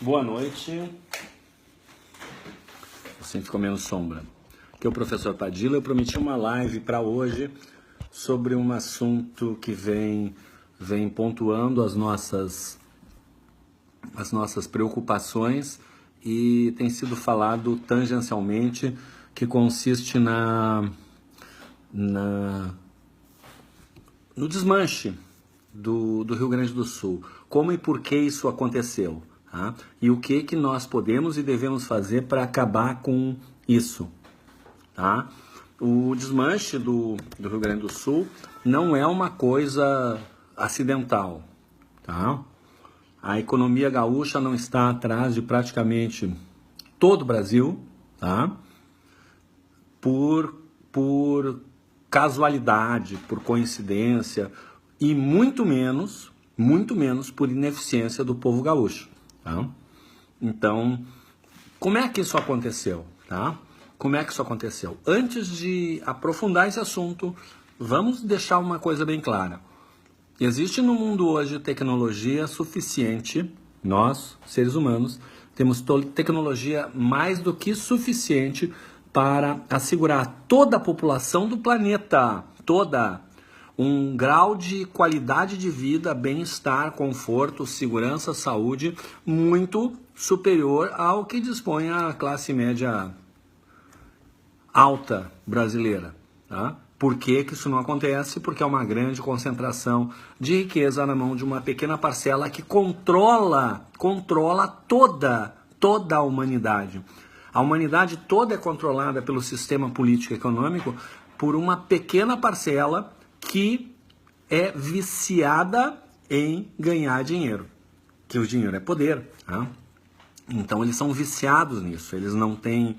Boa noite. Assim ficou menos sombra. Aqui é o professor Padilla. Eu prometi uma live para hoje sobre um assunto que vem pontuando as nossas preocupações e tem sido falado tangencialmente, que consiste no desmanche do Rio Grande do Sul. Como e por que isso aconteceu? Tá? E o que nós podemos e devemos fazer para acabar com isso? Tá? O desmanche do Rio Grande do Sul não é uma coisa acidental. Tá? A economia gaúcha não está atrás de praticamente todo o Brasil, tá? Por casualidade, por coincidência e muito menos por ineficiência do povo gaúcho. Tá? Então, como é que isso aconteceu? Tá? Como é que isso aconteceu? Antes de aprofundar esse assunto, vamos deixar uma coisa bem clara. Existe no mundo hoje tecnologia suficiente, nós, seres humanos, temos tecnologia mais do que suficiente para assegurar a toda a população do planeta, um grau de qualidade de vida, bem-estar, conforto, segurança, saúde muito superior ao que dispõe a classe média alta brasileira. Tá? Por que isso não acontece? Porque é uma grande concentração de riqueza na mão de uma pequena parcela que controla toda a humanidade. A humanidade toda é controlada pelo sistema político e econômico por uma pequena parcela que é viciada em ganhar dinheiro, que o dinheiro é poder. Tá? Então eles são viciados nisso, eles não têm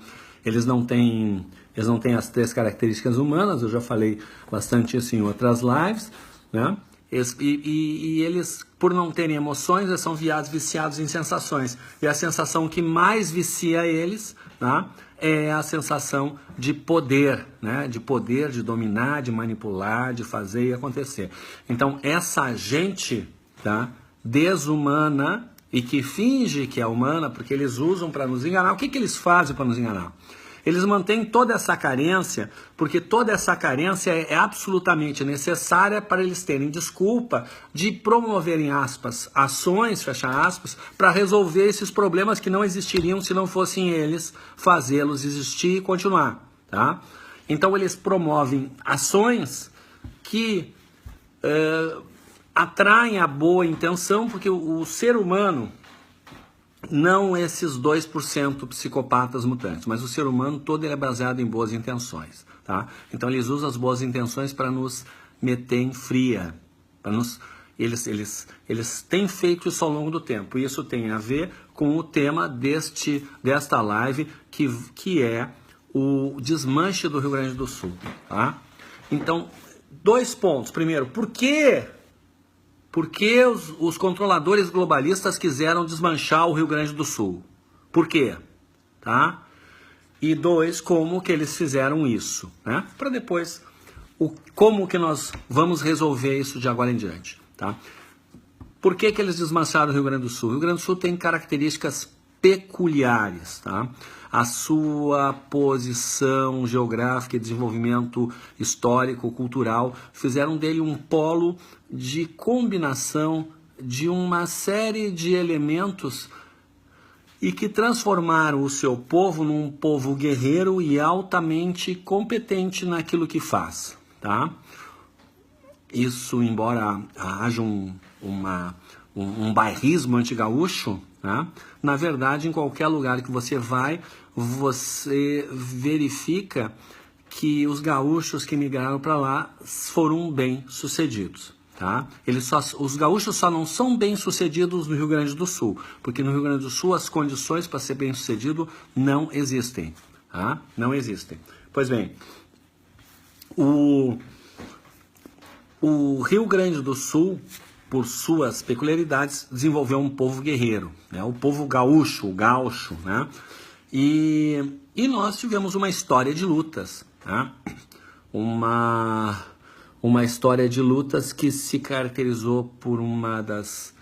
as três características humanas. Eu já falei bastante isso em outras lives, né? Eles, por não terem emoções, eles são viciados em sensações. E a sensação que mais vicia eles, tá? É a sensação de poder, né? De poder, de dominar, de manipular, de fazer e acontecer. Então, essa gente, tá? Desumana e que finge que é humana, porque eles usam para nos enganar. O que eles fazem para nos enganar? Eles mantêm toda essa carência, porque toda essa carência é absolutamente necessária para eles terem desculpa de promoverem, aspas, ações, fecha aspas, para resolver esses problemas que não existiriam se não fossem eles fazê-los existir e continuar. Tá? Então eles promovem ações que atraem a boa intenção, porque o ser humano, não esses 2% psicopatas mutantes, mas o ser humano todo ele é baseado em boas intenções. Tá? Então eles usam as boas intenções para nos meter em fria. Eles têm feito isso ao longo do tempo. E isso tem a ver com o tema desta live, que é o desmanche do Rio Grande do Sul. Tá? Então, 2 pontos. Primeiro, por que os controladores globalistas quiseram desmanchar o Rio Grande do Sul? Por quê? Tá? E 2, como que eles fizeram isso? Né? Para depois, como que nós vamos resolver isso de agora em diante? Tá? Por que eles desmancharam o Rio Grande do Sul? O Rio Grande do Sul tem características peculiares. Tá? A sua posição geográfica e desenvolvimento histórico, cultural, fizeram dele um polo de combinação de uma série de elementos e que transformaram o seu povo num povo guerreiro e altamente competente naquilo que faz. Tá? Isso, embora haja um bairrismo anti-gaúcho, né? Na verdade, em qualquer lugar que você vai, você verifica que os gaúchos que migraram para lá foram bem-sucedidos. Tá? Os gaúchos só não são bem-sucedidos no Rio Grande do Sul, porque no Rio Grande do Sul as condições para ser bem-sucedido não existem. Tá? Não existem. Pois bem, o Rio Grande do Sul, por suas peculiaridades, desenvolveu um povo guerreiro, né? O povo gaúcho, o gaúcho, né? E nós tivemos uma história de lutas, né? Uma história de lutas que se caracterizou por uma das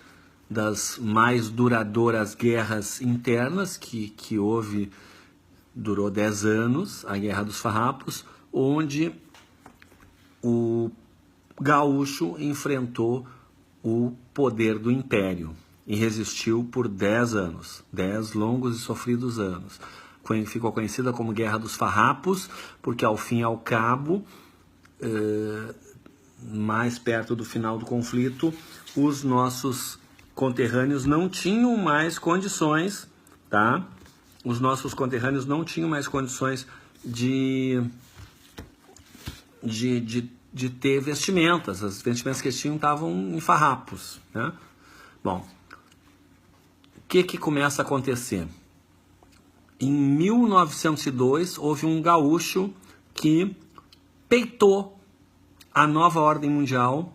das mais duradouras guerras internas que houve, durou 10 anos, a Guerra dos Farrapos, onde o gaúcho enfrentou o poder do império e resistiu por 10 anos, 10 longos e sofridos anos. Ficou conhecida como Guerra dos Farrapos, porque ao fim e ao cabo, mais perto do final do conflito, os nossos conterrâneos não tinham mais condições, tá? Os nossos conterrâneos não tinham mais condições de ter vestimentas. As vestimentas que eles tinham estavam em farrapos, né? Bom, o que começa a acontecer? Em 1902, houve um gaúcho que peitou a nova ordem mundial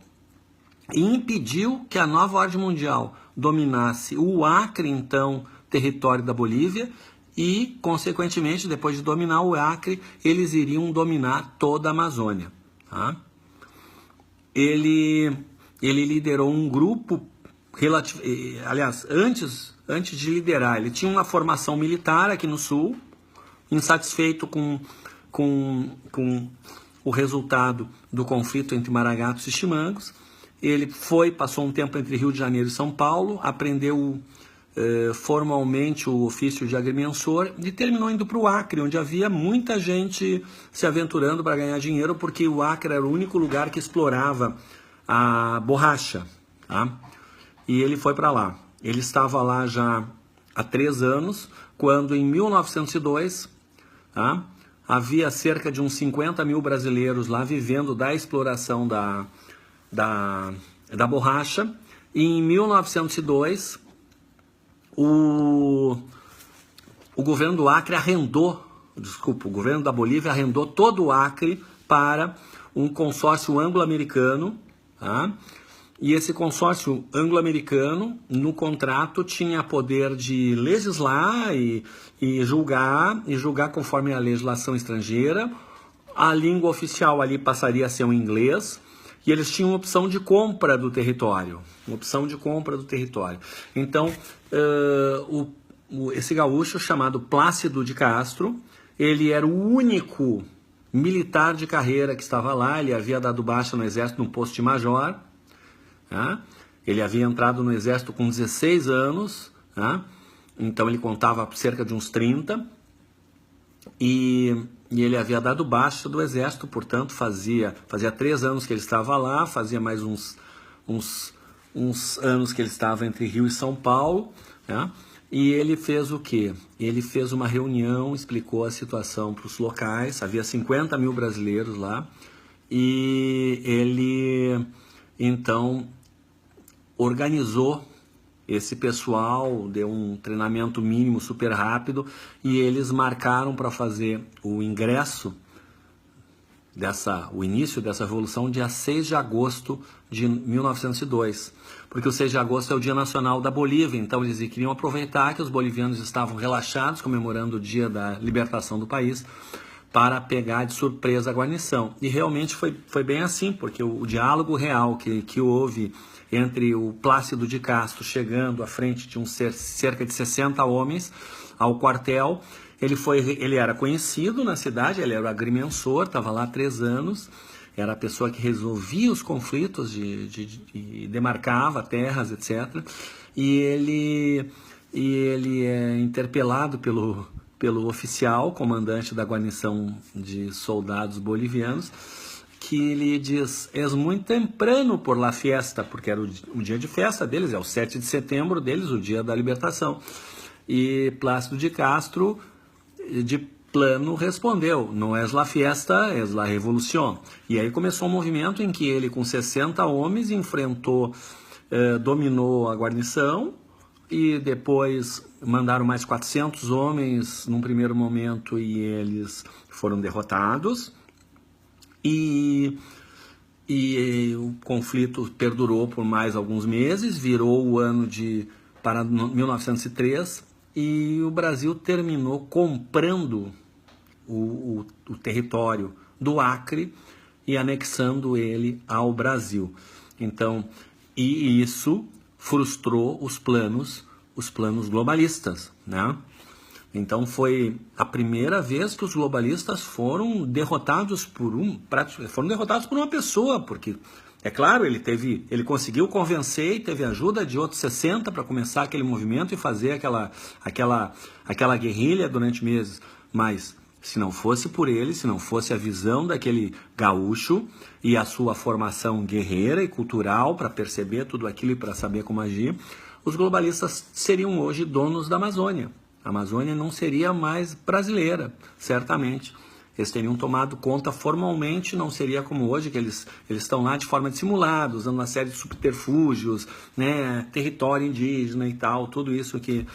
e impediu que a nova ordem mundial dominasse o Acre, então território da Bolívia, e, consequentemente, depois de dominar o Acre, eles iriam dominar toda a Amazônia. Tá? Ele liderou um grupo, aliás, antes de liderar, ele tinha uma formação militar aqui no Sul, insatisfeito com o resultado do conflito entre maragatos e chimangos. Ele passou um tempo entre Rio de Janeiro e São Paulo, aprendeu formalmente o ofício de agrimensor e terminou indo para o Acre, onde havia muita gente se aventurando para ganhar dinheiro, porque o Acre era o único lugar que explorava a borracha. Tá? E ele foi para lá. Ele estava lá já há 3 anos, quando em 1902, tá? Havia cerca de uns 50 mil brasileiros lá vivendo da exploração da borracha. E em 1902, o governo do Acre o governo da Bolívia arrendou todo o Acre para um consórcio anglo-americano, tá? E esse consórcio anglo-americano, no contrato, tinha poder de legislar e julgar conforme a legislação estrangeira. A língua oficial ali passaria a ser o inglês, e eles tinham opção de compra do território. Então, esse gaúcho chamado Plácido de Castro, ele era o único militar de carreira que estava lá. Ele havia dado baixa no exército no posto de major. Tá? Ele havia entrado no exército com 16 anos, tá? Então ele contava cerca de uns 30, e ele havia dado baixa do exército, portanto fazia 3 anos que ele estava lá, fazia mais uns anos que ele estava entre Rio e São Paulo, tá? E ele fez o quê? Ele fez uma reunião, explicou a situação para os locais, havia 50 mil brasileiros lá, e ele então organizou esse pessoal, deu um treinamento mínimo super rápido, e eles marcaram para fazer o início dessa revolução dia 6 de agosto de 1902, porque o 6 de agosto é o Dia Nacional da Bolívia. Então eles queriam aproveitar que os bolivianos estavam relaxados, comemorando o dia da libertação do país, para pegar de surpresa a guarnição. E realmente foi bem assim, porque o diálogo real que houve entre o Plácido de Castro chegando à frente de cerca de 60 homens ao quartel, ele era conhecido na cidade, ele era o agrimensor, estava lá há 3 anos, era a pessoa que resolvia os conflitos, e demarcava terras, etc. E ele é interpelado pelo oficial, comandante da guarnição de soldados bolivianos, que lhe diz: "És muito temprano por la fiesta", porque era o dia de festa deles, é o 7 de setembro deles, o dia da libertação. E Plácido de Castro, de plano, respondeu: "No es la fiesta, es la revolución". E aí começou um movimento em que ele, com 60 homens, dominou a guarnição, e depois mandaram mais 400 homens num primeiro momento, e eles foram derrotados. E o conflito perdurou por mais alguns meses, virou o ano para 1903, e o Brasil terminou comprando o território do Acre e anexando ele ao Brasil. Então, e isso frustrou os planos globalistas, né? Então foi a primeira vez que os globalistas foram derrotados por uma pessoa, porque é claro, ele conseguiu convencer e teve ajuda de outros 60 para começar aquele movimento e fazer aquela guerrilha durante meses, mas se não fosse por ele, se não fosse a visão daquele gaúcho e a sua formação guerreira e cultural para perceber tudo aquilo e para saber como agir, os globalistas seriam hoje donos da Amazônia. A Amazônia não seria mais brasileira, certamente. Eles teriam tomado conta formalmente, não seria como hoje, que eles estão lá de forma dissimulada, usando uma série de subterfúgios, né, território indígena e tal, tudo isso que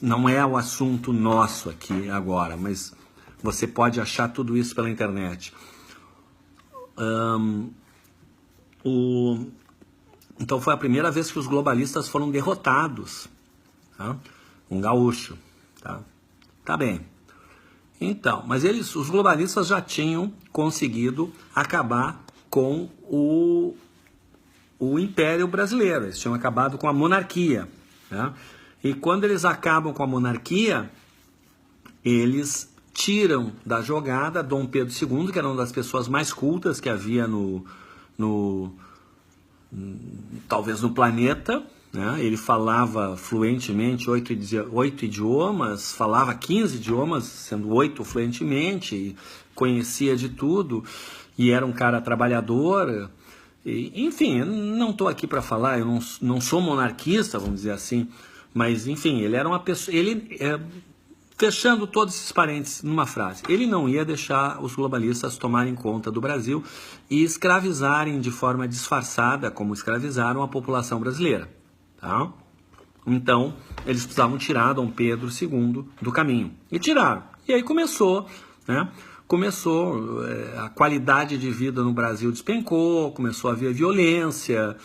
não é o assunto nosso aqui agora, mas você pode achar tudo isso pela internet. Então foi a primeira vez que os globalistas foram derrotados. Tá? Um gaúcho. Tá bem. Então, mas os globalistas já tinham conseguido acabar com o Império Brasileiro. Eles tinham acabado com a monarquia. Né? E quando eles acabam com a monarquia, eles tiram da jogada Dom Pedro II, que era uma das pessoas mais cultas que havia talvez no planeta, né? Ele falava fluentemente 8 idiomas, falava 15 idiomas, sendo 8 fluentemente, conhecia de tudo, e era um cara trabalhador. Enfim, eu não estou aqui para falar, eu não sou monarquista, vamos dizer assim, mas enfim, ele era uma pessoa... Fechando todos esses parênteses numa frase, ele não ia deixar os globalistas tomarem conta do Brasil e escravizarem de forma disfarçada, como escravizaram a população brasileira. Tá? Então, eles precisavam tirar Dom Pedro II do caminho. E tiraram. E aí começou, né? A qualidade de vida no Brasil despencou, começou a haver violência,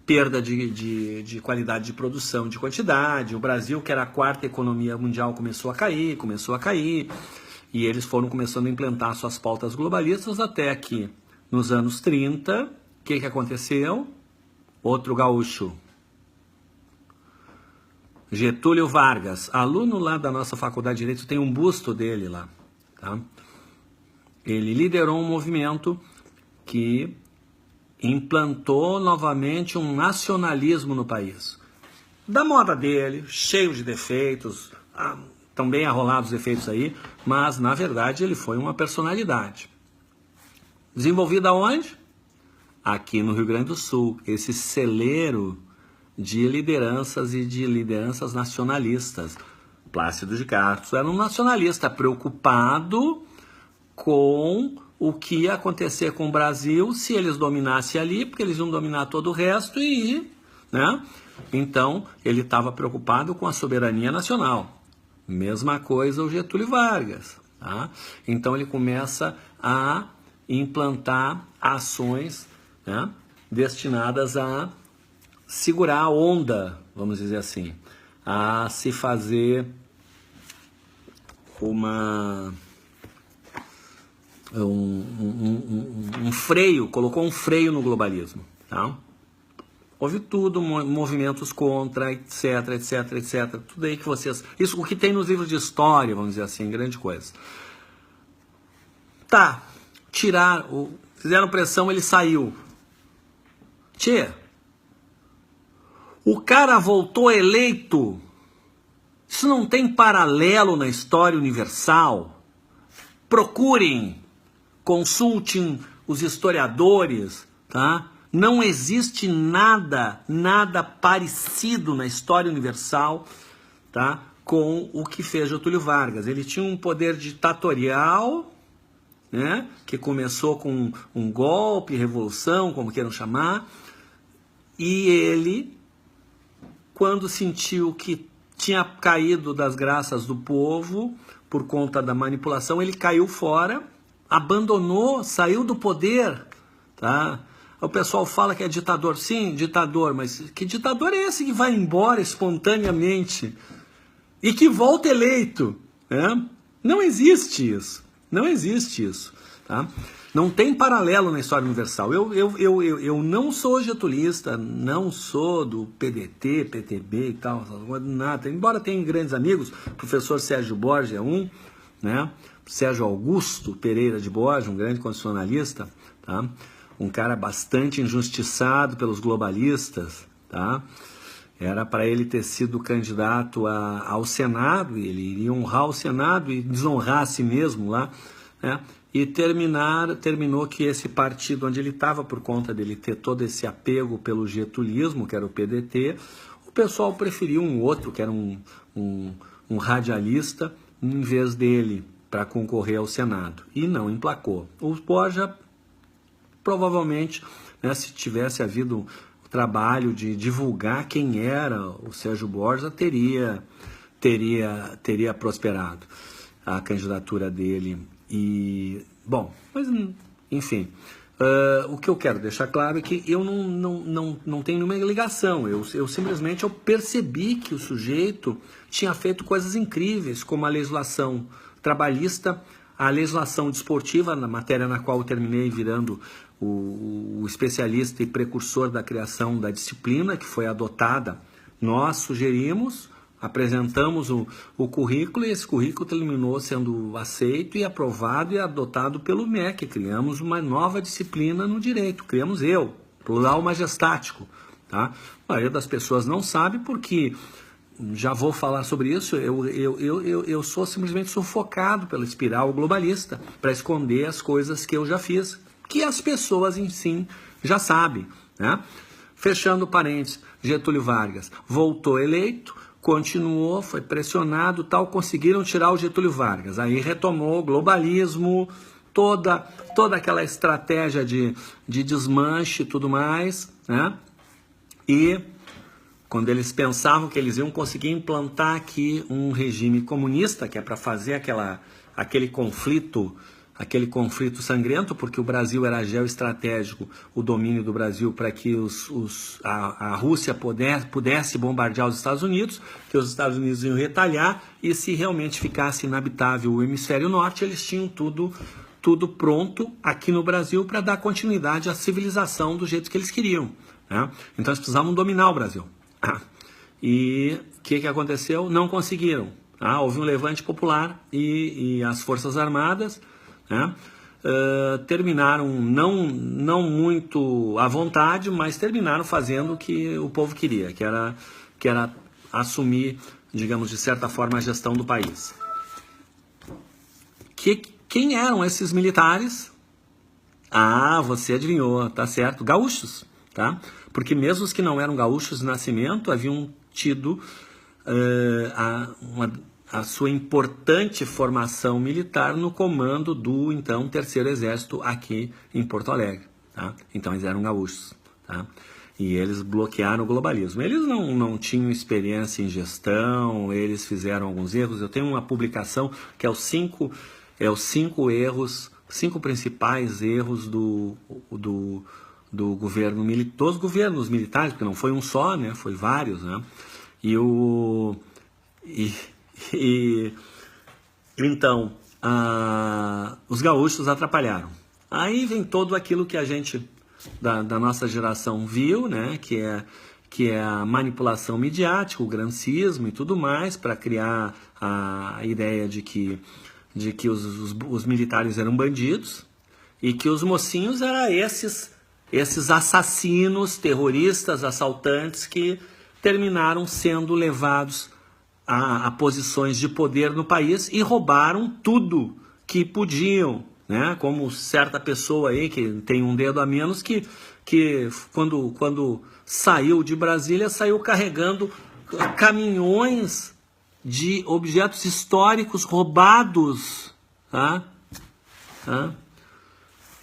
perda de qualidade de produção, de quantidade. O Brasil, que era a quarta economia mundial, começou a cair, e eles foram começando a implantar suas pautas globalistas até que, nos anos 30, o que aconteceu? Outro gaúcho, Getúlio Vargas, aluno lá da nossa faculdade de Direito, tem um busto dele lá. Tá? Ele liderou um movimento que implantou novamente um nacionalismo no país. Da moda dele, cheio de defeitos, também arrolados defeitos aí, mas na verdade ele foi uma personalidade. Desenvolvida onde? Aqui no Rio Grande do Sul, esse celeiro de lideranças nacionalistas. Plácido de Castro era um nacionalista preocupado com o que ia acontecer com o Brasil se eles dominassem ali, porque eles iam dominar todo o resto né? Então, ele estava preocupado com a soberania nacional. Mesma coisa o Getúlio Vargas. Tá? Então, ele começa a implantar ações, né, destinadas a segurar a onda, vamos dizer assim, a se fazer um freio, colocou um freio no globalismo. Tá? Houve tudo, movimentos contra, etc, etc, etc. Tudo aí que vocês... Isso, o que tem nos livros de história, vamos dizer assim, grande coisa. Tá, fizeram pressão, ele saiu. O cara voltou eleito. Isso não tem paralelo na história universal. Procurem, consultem os historiadores, tá? Não existe nada parecido na história universal, tá, com o que fez Getúlio Vargas. Ele tinha um poder ditatorial, né, que começou com um golpe, revolução, como queiram chamar, e ele, quando sentiu que tinha caído das graças do povo por conta da manipulação, ele caiu fora, abandonou, saiu do poder, tá? O pessoal fala que é ditador. Sim, ditador, mas que ditador é esse que vai embora espontaneamente e que volta eleito? Né? Não existe isso. Não existe isso. Tá? Não tem paralelo na história universal. Eu não sou getulista, não sou do PDT, PTB e tal, nada. Embora tenha grandes amigos, o professor Sérgio Borges é um, né? Sérgio Augusto Pereira de Borges, um grande constitucionalista, tá? Um cara bastante injustiçado pelos globalistas, tá? Era para ele ter sido candidato ao Senado, ele iria honrar o Senado e desonrar a si mesmo lá, né? E terminou que esse partido onde ele estava, por conta dele ter todo esse apego pelo getulismo, que era o PDT, o pessoal preferiu um outro, que era um radialista, em vez dele, para concorrer ao Senado. E não emplacou. O Borja, provavelmente, né, se tivesse havido o trabalho de divulgar quem era o Sérgio Borja, teria prosperado a candidatura dele. E, bom, mas enfim, o que eu quero deixar claro é que eu não tenho nenhuma ligação, eu simplesmente percebi que o sujeito tinha feito coisas incríveis, como a legislação trabalhista, a legislação desportiva, na matéria na qual eu terminei virando o especialista e precursor da criação da disciplina, que foi adotada. Nós sugerimos, apresentamos o currículo, e esse currículo terminou sendo aceito e aprovado e adotado pelo MEC. Criamos uma nova disciplina no direito, criamos plural majestático. Tá? A maioria das pessoas não sabe porque, já vou falar sobre isso, eu sou simplesmente sufocado pela espiral globalista para esconder as coisas que eu já fiz, que as pessoas em si já sabem. Né? Fechando parênteses, Getúlio Vargas voltou eleito, continuou, foi pressionado, tal, conseguiram tirar o Getúlio Vargas. Aí retomou o globalismo, toda aquela estratégia de desmanche e tudo mais, né? E quando eles pensavam que eles iam conseguir implantar aqui um regime comunista, que é para fazer aquele conflito sangrento, porque o Brasil era geoestratégico, o domínio do Brasil, para que a Rússia pudesse bombardear os Estados Unidos, que os Estados Unidos iam retalhar, e se realmente ficasse inabitável o hemisfério norte, eles tinham tudo pronto aqui no Brasil para dar continuidade à civilização do jeito que eles queriam. Né? Então eles precisavam dominar o Brasil. E o que aconteceu? Não conseguiram. Houve um levante popular e as Forças Armadas, né, terminaram não muito à vontade, mas terminaram fazendo o que o povo queria, que era assumir, digamos, de certa forma, a gestão do país. Quem eram esses militares? Você adivinhou, tá certo, gaúchos, tá? Porque mesmo os que não eram gaúchos de nascimento haviam tido a sua importante formação militar no comando do, então, Terceiro Exército aqui em Porto Alegre. Tá? Então, eles eram gaúchos. Tá? E eles bloquearam o globalismo. Eles não tinham experiência em gestão, eles fizeram alguns erros. Eu tenho uma publicação que é os cinco principais erros do governo militar, dos governos militares, porque não foi um só, né? Foi vários, né? Então, os gaúchos atrapalharam. Aí vem todo aquilo que a gente da nossa geração viu, né? Que é a manipulação midiática, o grancismo e tudo mais, para criar a ideia de que os militares eram bandidos e que os mocinhos eram esses assassinos, terroristas, assaltantes que terminaram sendo levados a posições de poder no país e roubaram tudo que podiam, né? Como certa pessoa aí que tem um dedo a menos que quando saiu de Brasília, saiu carregando caminhões de objetos históricos roubados, tá?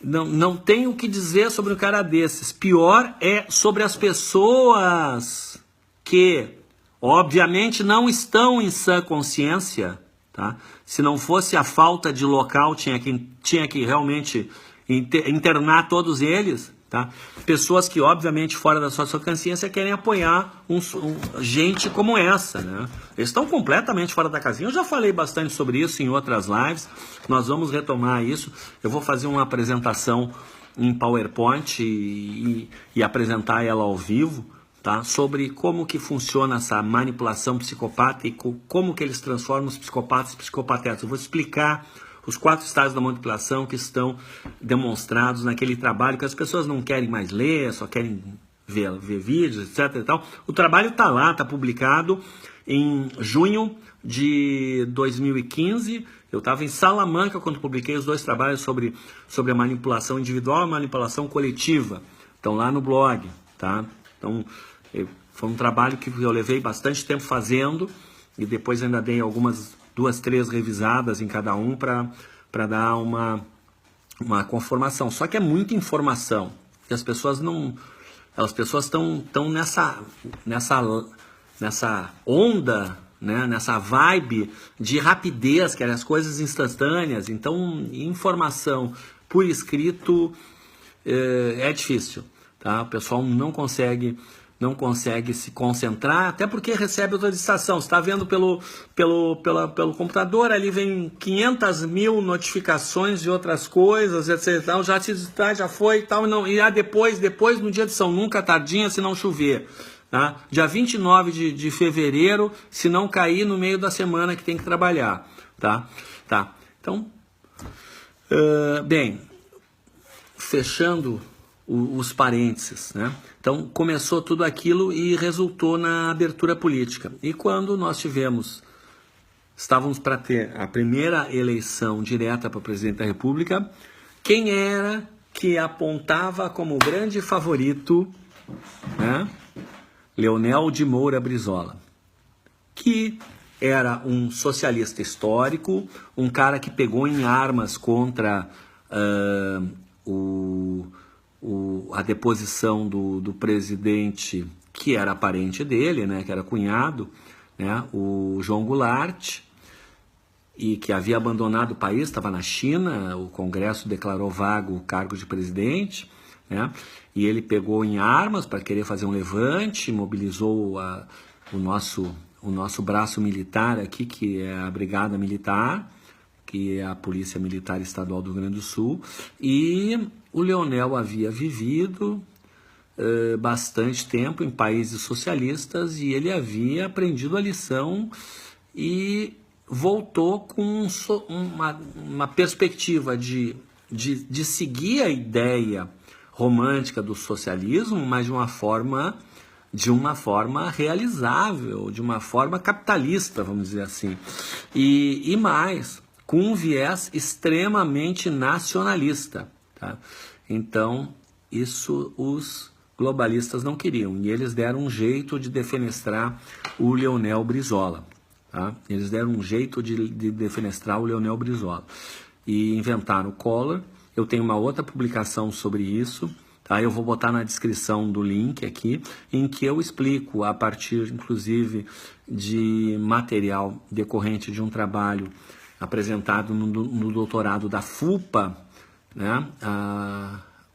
Não tem o que dizer sobre um cara desses. Pior é sobre as pessoas que obviamente não estão em sã consciência, tá? Se não fosse a falta de local, tinha que realmente internar todos eles, tá? Pessoas que, obviamente, fora da sua consciência, querem apoiar gente como essa, né? Eles estão completamente fora da casinha. Eu já falei bastante sobre isso em outras lives. Nós vamos retomar isso. Eu vou fazer uma apresentação em PowerPoint e apresentar ela ao vivo, tá? Sobre como que funciona essa manipulação psicopata e como que eles transformam os psicopatas em psicopatetas. Eu vou explicar os 4 estágios da manipulação que estão demonstrados naquele trabalho que as pessoas não querem mais ler, só querem ver vídeos, etc. E tal. O trabalho está lá, está publicado em junho de 2015. Eu estava em Salamanca quando publiquei os 2 trabalhos sobre a manipulação individual e a manipulação coletiva. Estão lá no blog, tá? Então, foi um trabalho que eu levei bastante tempo fazendo e depois ainda dei algumas 2, 3 revisadas em cada um para dar uma conformação. Só que é muita informação e as pessoas não, as pessoas estão nessa onda, né, nessa vibe de rapidez, que eram as coisas instantâneas. Então, informação por escrito é difícil, tá? O pessoal não consegue se concentrar, até porque recebe outra distração. Você está vendo pelo computador, ali vem 500 mil notificações de outras coisas, etc. Tal, já te distrai, já foi e tal, não, e depois, no dia de São Nunca, tardinha, se não chover. Tá? Dia 29 de fevereiro, se não cair no meio da semana que tem que trabalhar. Tá? Então, bem, fechando os parênteses, né? Então começou tudo aquilo e resultou na abertura política. E quando nós estávamos para ter a primeira eleição direta para presidente da República, quem era que apontava como grande favorito, né? Leonel de Moura Brizola, que era um socialista histórico, um cara que pegou em armas contra a deposição do presidente, que era parente dele, né, que era cunhado, né, o João Goulart, e que havia abandonado o país, estava na China, o Congresso declarou vago o cargo de presidente, né, e ele pegou em armas para querer fazer um levante, mobilizou o nosso braço militar aqui, que é a Brigada Militar, que é a Polícia Militar Estadual do Rio Grande do Sul, e o Leonel havia vivido bastante tempo em países socialistas e ele havia aprendido a lição e voltou com uma perspectiva de seguir a ideia romântica do socialismo, mas de uma forma realizável, de uma forma capitalista, vamos dizer assim, e mais, com um viés extremamente nacionalista, tá? Então, isso os globalistas não queriam, e eles deram um jeito de defenestrar o Leonel Brizola, tá? Eles deram um jeito de defenestrar o Leonel Brizola, e inventaram o Collor. Eu tenho uma outra publicação sobre isso, tá? Eu vou botar na descrição do link aqui, em que eu explico, a partir, inclusive, de material decorrente de um trabalho apresentado no doutorado da FUPA, né?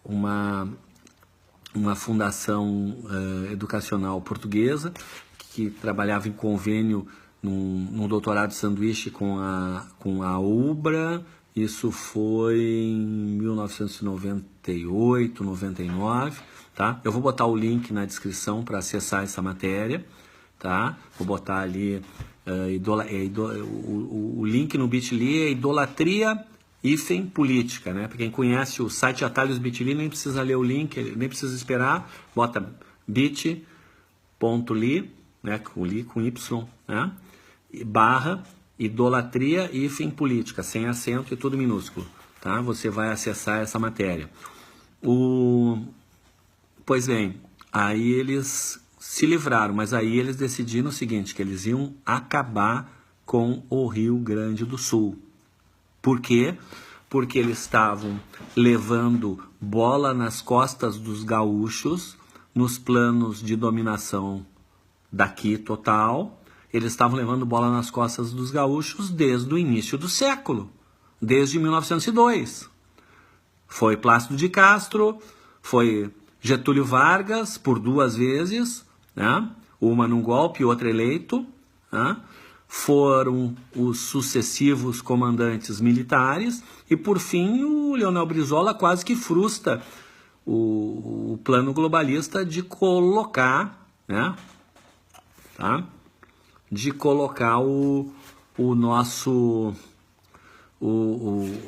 Uma fundação educacional portuguesa, que trabalhava em convênio num doutorado de sanduíche com a UBRA. Isso foi em 1998, 99, tá? Eu vou botar o link na descrição para acessar essa matéria, tá? Vou botar ali o link no Bitly é idolatria política, né? Para quem conhece o site Atalhos Bitly, nem precisa ler o link, nem precisa esperar, bota bit.ly, né? Com Y, né? / idolatria política, sem acento e tudo minúsculo, tá? Você vai acessar essa matéria. Pois bem, aí eles se livraram, mas aí eles decidiram o seguinte, que eles iam acabar com o Rio Grande do Sul. Por quê? Porque eles estavam levando bola nas costas dos gaúchos, nos planos de dominação daqui total. Eles estavam levando bola nas costas dos gaúchos desde o início do século, desde 1902. Foi Plácido de Castro, foi Getúlio Vargas por 2 vezes, né? Uma num golpe e outra eleito, né? Foram os sucessivos comandantes militares e, por fim, o Leonel Brizola quase que frustra o plano globalista de colocar, né? Tá? De colocar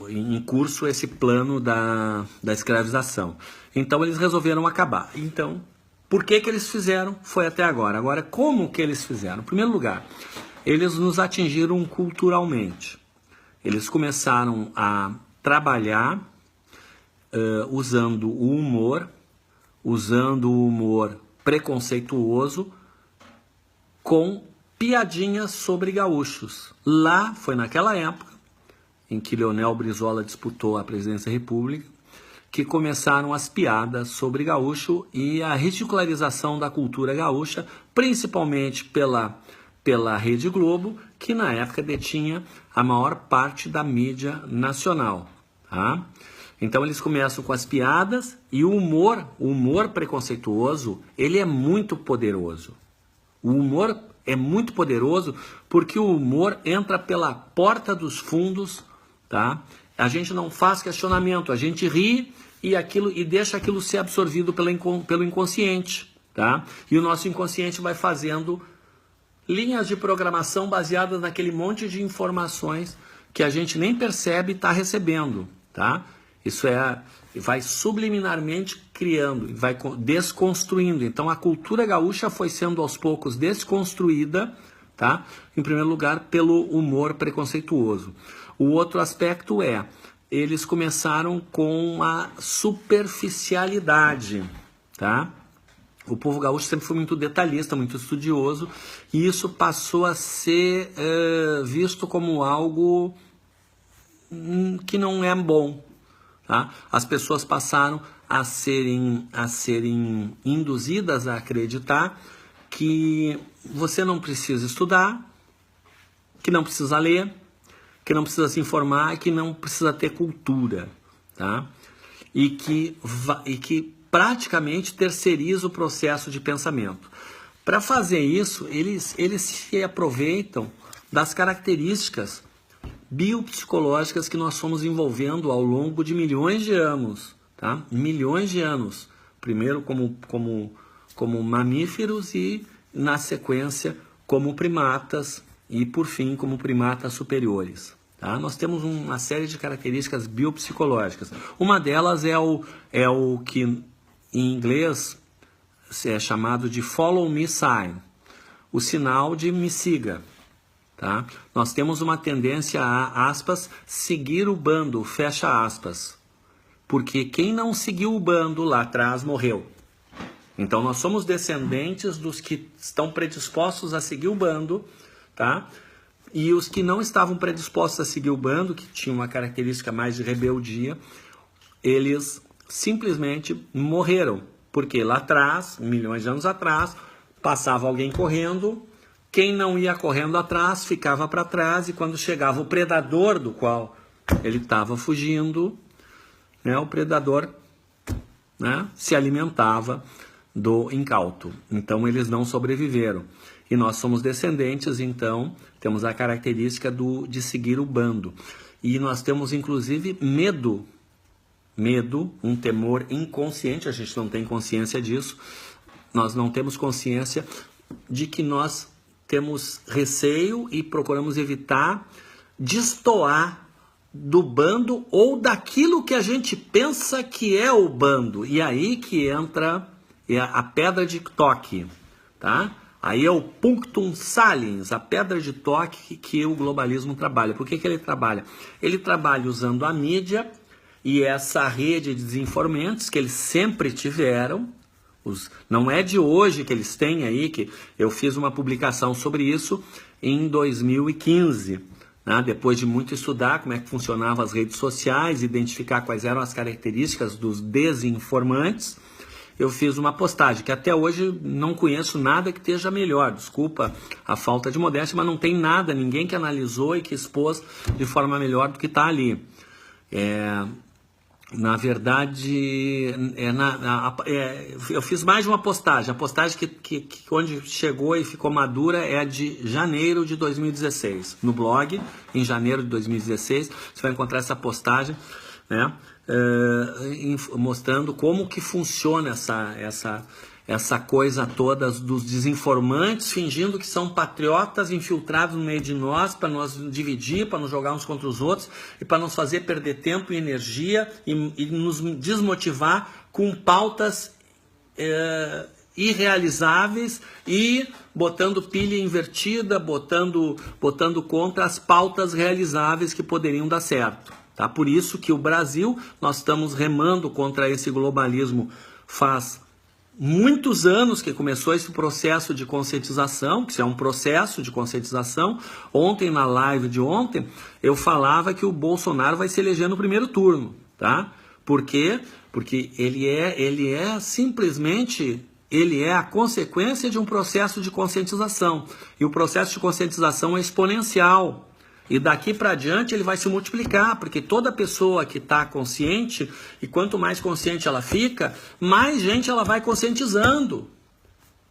em curso esse plano da escravização. Então eles resolveram acabar. Então, por que eles fizeram? Foi até agora. Agora, como que eles fizeram? Em primeiro lugar, eles nos atingiram culturalmente. Eles começaram a trabalhar usando o humor preconceituoso com piadinhas sobre gaúchos. Lá foi naquela época em que Leonel Brizola disputou a presidência da República que começaram as piadas sobre gaúcho e a ridicularização da cultura gaúcha, principalmente pela Rede Globo, que na época detinha a maior parte da mídia nacional. Tá? Então eles começam com as piadas e o humor preconceituoso, ele é muito poderoso. O humor é muito poderoso porque o humor entra pela porta dos fundos, tá? A gente não faz questionamento, a gente ri e deixa aquilo ser absorvido pelo inconsciente, tá? E o nosso inconsciente vai fazendo linhas de programação baseadas naquele monte de informações que a gente nem percebe estar recebendo, tá? Isso vai subliminarmente criando, vai desconstruindo. Então a cultura gaúcha foi sendo aos poucos desconstruída, tá? Em primeiro lugar pelo humor preconceituoso. O outro aspecto eles começaram com a superficialidade, tá? O povo gaúcho sempre foi muito detalhista, muito estudioso, e isso passou a ser visto como algo que não é bom. Tá? As pessoas passaram a serem induzidas a acreditar que você não precisa estudar, que não precisa ler, que não precisa se informar, que não precisa ter cultura, tá? E que praticamente terceiriza o processo de pensamento. Para fazer isso, eles se aproveitam das características biopsicológicas que nós fomos envolvendo ao longo de milhões de anos, tá? Milhões de anos. Primeiro como mamíferos e, na sequência, como primatas e, por fim, como primatas superiores. Tá? Nós temos uma série de características biopsicológicas. Uma delas é o que, em inglês, é chamado de follow me sign, o sinal de me siga. Tá? Nós temos uma tendência a, aspas, seguir o bando, fecha aspas. Porque quem não seguiu o bando lá atrás morreu. Então nós somos descendentes dos que estão predispostos a seguir o bando, tá? E os que não estavam predispostos a seguir o bando, que tinham uma característica mais de rebeldia, eles simplesmente morreram. Porque lá atrás, milhões de anos atrás, passava alguém correndo. Quem não ia correndo atrás ficava para trás e quando chegava o predador do qual ele estava fugindo, né, o predador, né, se alimentava do incauto. Então eles não sobreviveram. E nós somos descendentes, então temos a característica de seguir o bando. E nós temos inclusive medo, um temor inconsciente, a gente não tem consciência disso, nós não temos consciência de que nós temos receio e procuramos evitar destoar do bando ou daquilo que a gente pensa que é o bando. E aí que entra a pedra de toque, tá? Aí é o punctum saliens, a pedra de toque que o globalismo trabalha. Por que ele trabalha? Ele trabalha usando a mídia e essa rede de desinformantes que eles sempre tiveram. Não é de hoje que eles têm aí, que eu fiz uma publicação sobre isso em 2015, né? Depois de muito estudar como é que funcionavam as redes sociais, identificar quais eram as características dos desinformantes, eu fiz uma postagem que até hoje não conheço nada que esteja melhor, desculpa a falta de modéstia, mas não tem nada, ninguém que analisou e que expôs de forma melhor do que está ali. Na verdade, eu fiz mais de uma postagem. A postagem que onde chegou e ficou madura é a de janeiro de 2016. No blog, em janeiro de 2016, você vai encontrar essa postagem, né, mostrando como que funciona essa coisa toda dos desinformantes fingindo que são patriotas infiltrados no meio de nós para nos dividir, para nos jogar uns contra os outros e para nos fazer perder tempo e energia e nos desmotivar com pautas irrealizáveis e botando pilha invertida, botando contra as pautas realizáveis que poderiam dar certo. Tá? Por isso que o Brasil, nós estamos remando contra esse globalismo faz muitos anos que começou esse processo de conscientização, que isso é um processo de conscientização. Ontem, na live de ontem, eu falava que o Bolsonaro vai se eleger no primeiro turno, tá? Por quê? Porque ele é simplesmente, ele é a consequência de um processo de conscientização. E o processo de conscientização é exponencial. E daqui para adiante ele vai se multiplicar, porque toda pessoa que está consciente, e quanto mais consciente ela fica, mais gente ela vai conscientizando.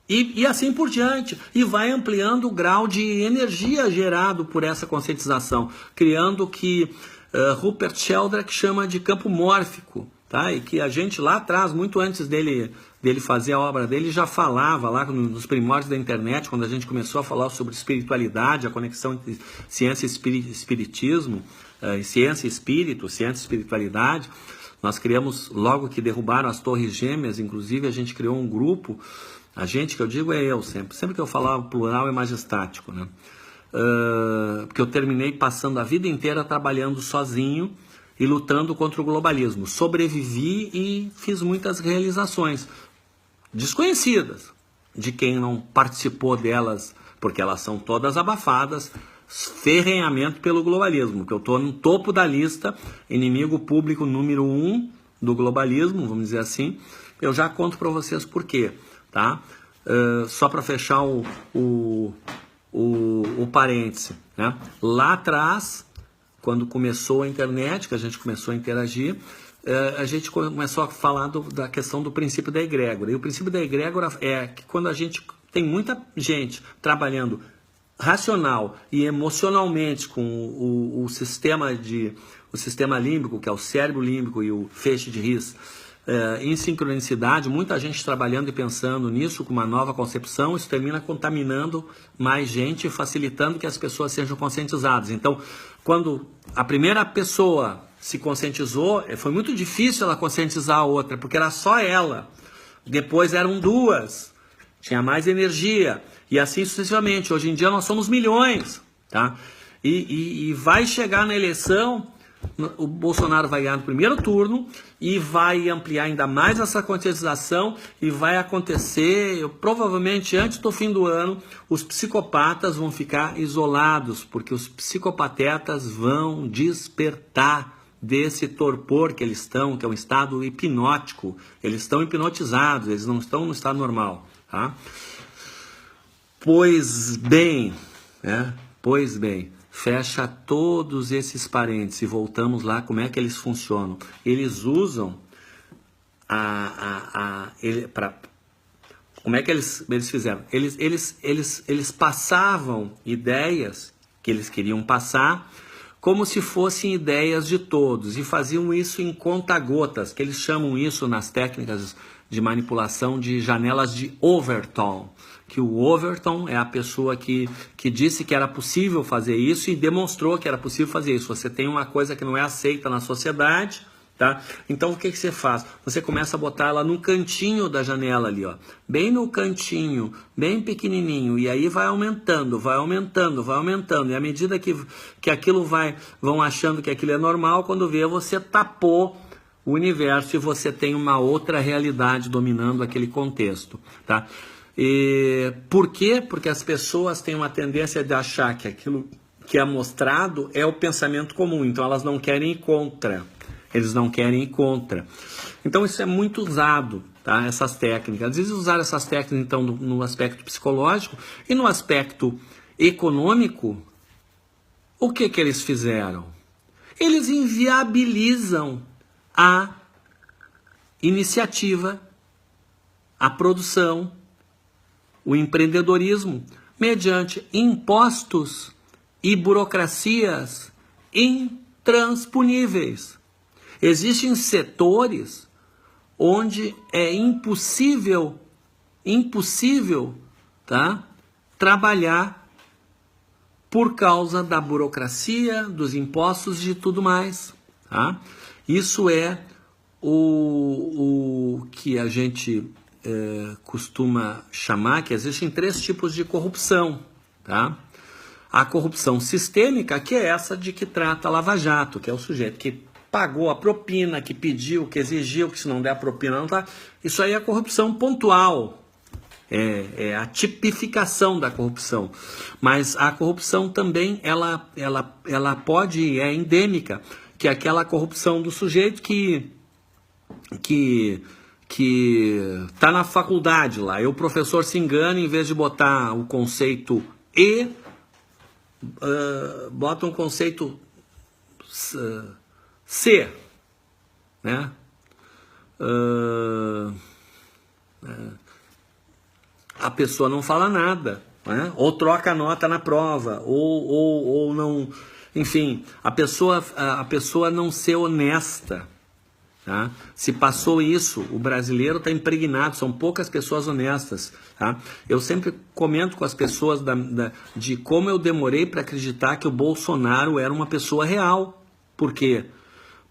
E assim por diante. E vai ampliando o grau de energia gerado por essa conscientização, criando o que Rupert Sheldrake chama de campo mórfico. Tá? E que a gente lá atrás, muito antes dele fazer a obra dele, já falava lá nos primórdios da internet, quando a gente começou a falar sobre espiritualidade, a conexão entre ciência e espiritismo, ciência e espírito, ciência e espiritualidade. Nós criamos, logo que derrubaram as Torres Gêmeas, inclusive a gente criou um grupo, a gente que eu digo é eu sempre que eu falar plural é majestático, né? Porque eu terminei passando a vida inteira trabalhando sozinho e lutando contra o globalismo. Sobrevivi e fiz muitas realizações desconhecidas de quem não participou delas, porque elas são todas abafadas, ferrenhamento pelo globalismo, que eu estou no topo da lista, inimigo público número 1 do globalismo, vamos dizer assim. Eu já conto para vocês por quê, tá? Só para fechar o parêntese, né? Lá atrás, quando começou a internet, que a gente começou a interagir, a gente começou a falar da questão do princípio da egrégora. E o princípio da egrégora é que quando a gente tem muita gente trabalhando racional e emocionalmente com o sistema límbico, que é o cérebro límbico e o feixe de His, em sincronicidade, muita gente trabalhando e pensando nisso com uma nova concepção, isso termina contaminando mais gente e facilitando que as pessoas sejam conscientizadas. Então, quando a primeira pessoa se conscientizou, foi muito difícil ela conscientizar a outra, porque era só ela. Depois eram duas, tinha mais energia, e assim sucessivamente. Hoje em dia nós somos milhões, tá? E vai chegar na eleição, o Bolsonaro vai ganhar no primeiro turno e vai ampliar ainda mais essa conscientização e vai acontecer, provavelmente antes do fim do ano, os psicopatas vão ficar isolados, porque os psicopatetas vão despertar desse torpor que eles estão, que é um estado hipnótico. Eles estão hipnotizados, eles não estão no estado normal, tá? Pois bem, fecha todos esses parênteses e voltamos lá, como é que eles funcionam. Eles usam como é que eles fizeram? Eles passavam ideias que eles queriam passar como se fossem ideias de todos e faziam isso em conta-gotas, que eles chamam isso nas técnicas de manipulação de janelas de Overton, que o Overton é a pessoa que disse que era possível fazer isso e demonstrou que era possível fazer isso. Você tem uma coisa que não é aceita na sociedade, tá? Então o que você faz? Você começa a botar ela no cantinho da janela ali, ó, bem no cantinho, bem pequenininho, e aí vai aumentando, e à medida que aquilo vão achando que aquilo é normal, quando vê, você tapou o universo e você tem uma outra realidade dominando aquele contexto, tá? E por quê? Porque as pessoas têm uma tendência de achar que aquilo que é mostrado é o pensamento comum, então elas não querem ir contra. Eles não querem ir contra. Então isso é muito usado, tá? Essas técnicas. Às vezes usaram essas técnicas então no aspecto psicológico e no aspecto econômico. O que eles fizeram? Eles inviabilizam a iniciativa, a produção, o empreendedorismo, mediante impostos e burocracias intransponíveis. Existem setores onde é impossível, tá, trabalhar por causa da burocracia, dos impostos e de tudo mais. Tá? Isso é o que a gente costuma chamar, que existem 3 tipos de corrupção. Tá? A corrupção sistêmica, que é essa de que trata a Lava Jato, que é o sujeito que pagou a propina, que pediu, que exigiu, que se não der a propina não tá. Isso aí é corrupção pontual. É a tipificação da corrupção. Mas a corrupção também, ela pode, é endêmica, que é aquela corrupção do sujeito que está na faculdade lá, e o professor se engana, em vez de botar o conceito E, bota um conceito C, né? A pessoa não fala nada, né? Ou troca a nota na prova, ou não, enfim, a pessoa não ser honesta. Tá? Se passou isso, o brasileiro está impregnado, são poucas pessoas honestas. Tá? Eu sempre comento com as pessoas de como eu demorei para acreditar que o Bolsonaro era uma pessoa real. Por quê?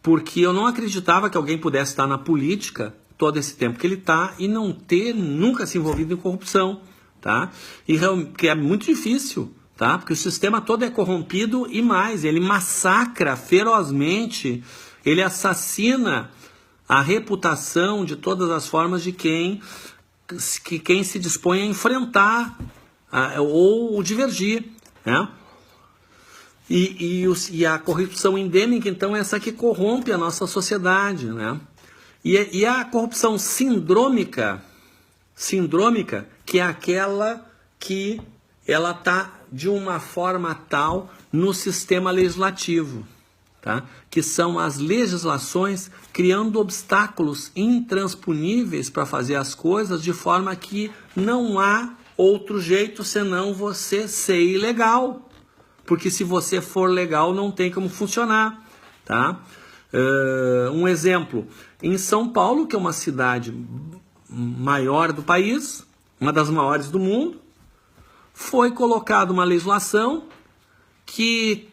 Porque eu não acreditava que alguém pudesse estar na política todo esse tempo que ele está e não ter nunca se envolvido em corrupção. Tá? E que é muito difícil, tá? Porque o sistema todo é corrompido e mais, ele massacra ferozmente, ele assassina a reputação de todas as formas de quem se dispõe a enfrentar ou divergir, né? E a corrupção endêmica, então, é essa que corrompe a nossa sociedade, né? E a corrupção sindrômica, que é aquela que ela está de uma forma tal no sistema legislativo. Tá? Que são as legislações criando obstáculos intransponíveis para fazer as coisas, de forma que não há outro jeito senão você ser ilegal. Porque se você for legal, não tem como funcionar. Tá? Um exemplo, em São Paulo, que é uma cidade maior do país, uma das maiores do mundo, foi colocada uma legislação que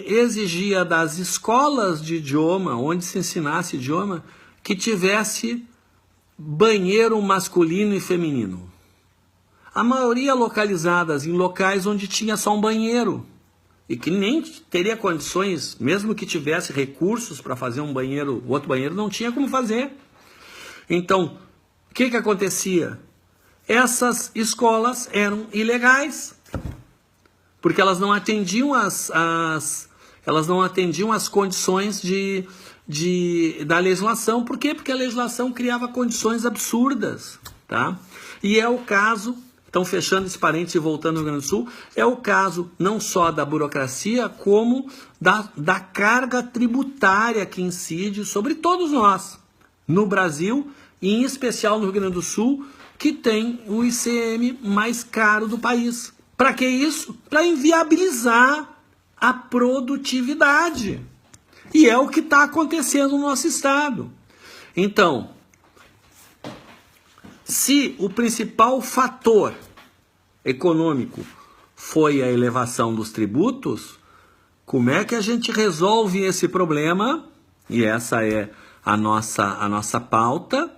exigia das escolas de idioma, onde se ensinasse idioma, que tivesse banheiro masculino e feminino. A maioria localizadas em locais onde tinha só um banheiro, e que nem teria condições, mesmo que tivesse recursos para fazer um banheiro, o outro banheiro não tinha como fazer. Então, o que acontecia? Essas escolas eram ilegais, porque elas não atendiam as condições da legislação. Por quê? Porque a legislação criava condições absurdas. Tá? E é o caso, então fechando esse parênteses e voltando ao Rio Grande do Sul, é o caso não só da burocracia, como da carga tributária que incide sobre todos nós, no Brasil, e em especial no Rio Grande do Sul, que tem o ICM mais caro do país. Para que isso? Para inviabilizar a produtividade. E é o que está acontecendo no nosso estado. Então, se o principal fator econômico foi a elevação dos tributos, como é que a gente resolve esse problema? E essa é a nossa pauta,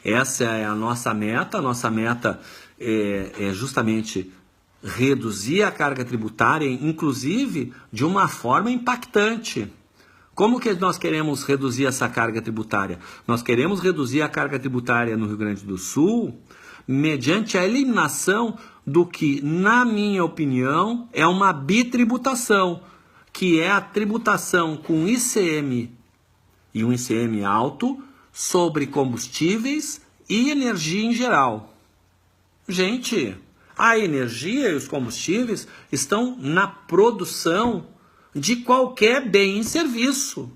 essa é a nossa meta. A nossa meta é justamente reduzir a carga tributária, inclusive de uma forma impactante. Como que nós queremos reduzir essa carga tributária? Nós queremos reduzir a carga tributária no Rio Grande do Sul mediante a eliminação do que, na minha opinião, é uma bitributação, que é a tributação com ICM e um ICM alto sobre combustíveis e energia em geral. Gente, a energia e os combustíveis estão na produção de qualquer bem e serviço.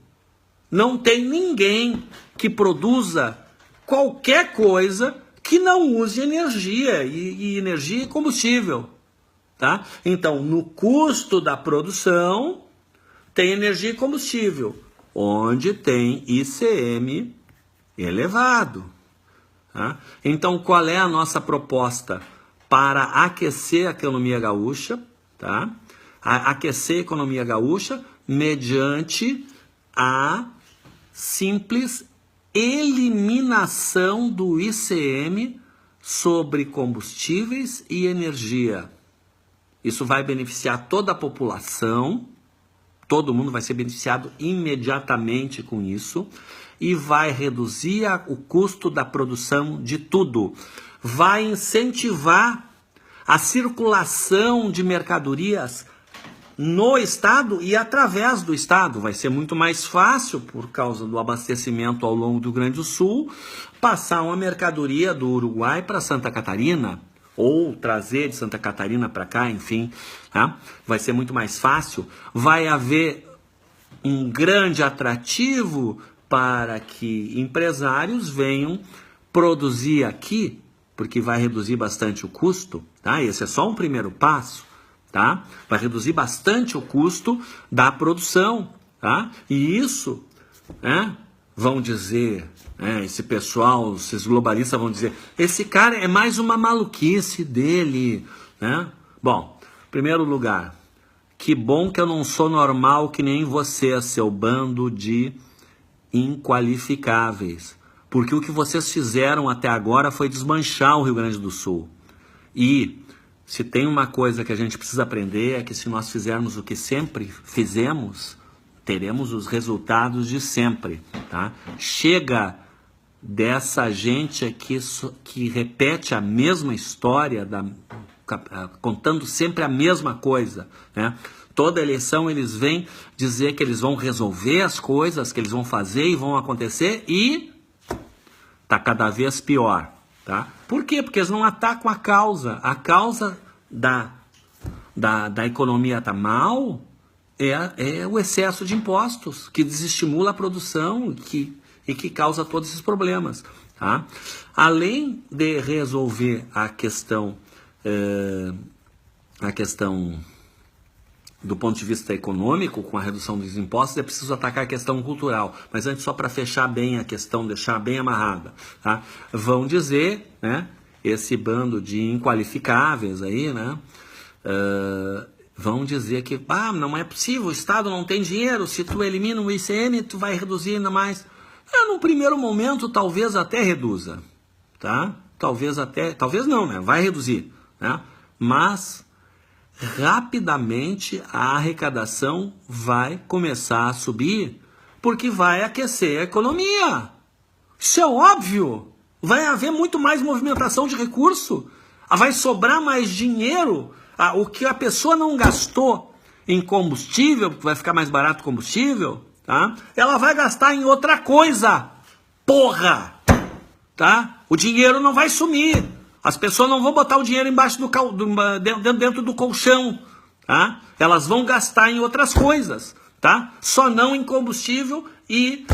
Não tem ninguém que produza qualquer coisa que não use energia, e energia e combustível. Tá? Então, no custo da produção, tem energia e combustível, onde tem ICM elevado. Tá? Então, qual é a nossa proposta para aquecer a economia gaúcha? Tá? Aquecer a economia gaúcha mediante a simples eliminação do ICM sobre combustíveis e energia. Isso vai beneficiar toda a população, todo mundo vai ser beneficiado imediatamente com isso, e vai reduzir o custo da produção de tudo. Vai incentivar a circulação de mercadorias no Estado e através do Estado. Vai ser muito mais fácil, por causa do abastecimento ao longo do Rio Grande do Sul, passar uma mercadoria do Uruguai para Santa Catarina, ou trazer de Santa Catarina para cá, enfim. Tá? Vai ser muito mais fácil. Vai haver um grande atrativo para que empresários venham produzir aqui, porque vai reduzir bastante o custo. Tá? Esse é só um primeiro passo. Tá? Vai reduzir bastante o custo da produção. Tá? E isso, né, vão dizer, esse pessoal, esses globalistas vão dizer, esse cara é mais uma maluquice dele. Né? Bom, em primeiro lugar, que bom que eu não sou normal que nem você, seu bando de inqualificáveis. Porque o que vocês fizeram até agora foi desmanchar o Rio Grande do Sul. E se tem uma coisa que a gente precisa aprender é que se nós fizermos o que sempre fizemos, teremos os resultados de sempre. Tá? Chega dessa gente aqui que repete a mesma história, contando sempre a mesma coisa. Né? Toda eleição eles vêm dizer que eles vão resolver as coisas, que eles vão fazer e vão acontecer, e está cada vez pior. Tá? Por quê? Porque eles não atacam a causa. A causa da economia está mal é o excesso de impostos, que desestimula a produção e que causa todos esses problemas. Tá? Além de resolver a questão do ponto de vista econômico, com a redução dos impostos, é preciso atacar a questão cultural. Mas antes, só para fechar bem a questão, deixar bem amarrada, tá? Vão dizer, né, esse bando de inqualificáveis aí, né, vão dizer que não é possível, o Estado não tem dinheiro, se tu elimina o ICM, tu vai reduzir ainda mais. Num primeiro momento, talvez até reduza, tá? Talvez não, né? Vai reduzir, né? Mas rapidamente a arrecadação vai começar a subir, porque vai aquecer a economia. Isso é óbvio. Vai haver muito mais movimentação de recurso. Vai sobrar mais dinheiro. O que a pessoa não gastou em combustível, porque vai ficar mais barato o combustível, tá? Ela vai gastar em outra coisa. Porra! Tá? O dinheiro não vai sumir. As pessoas não vão botar o dinheiro embaixo dentro do colchão, tá? Elas vão gastar em outras coisas, tá? Só não em combustível e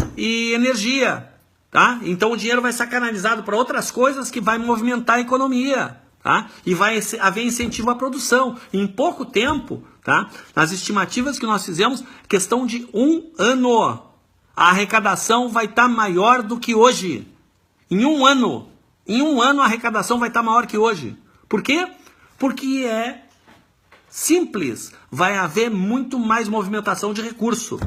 energia, tá? Então o dinheiro vai ser canalizado para outras coisas que vai movimentar a economia, tá? E vai haver incentivo à produção. Em pouco tempo, tá? Nas estimativas que nós fizemos, questão de 1 ano, a arrecadação vai estar maior do que hoje. Em um ano a arrecadação vai estar maior que hoje. Por quê? Porque é simples. Vai haver muito mais movimentação de recurso.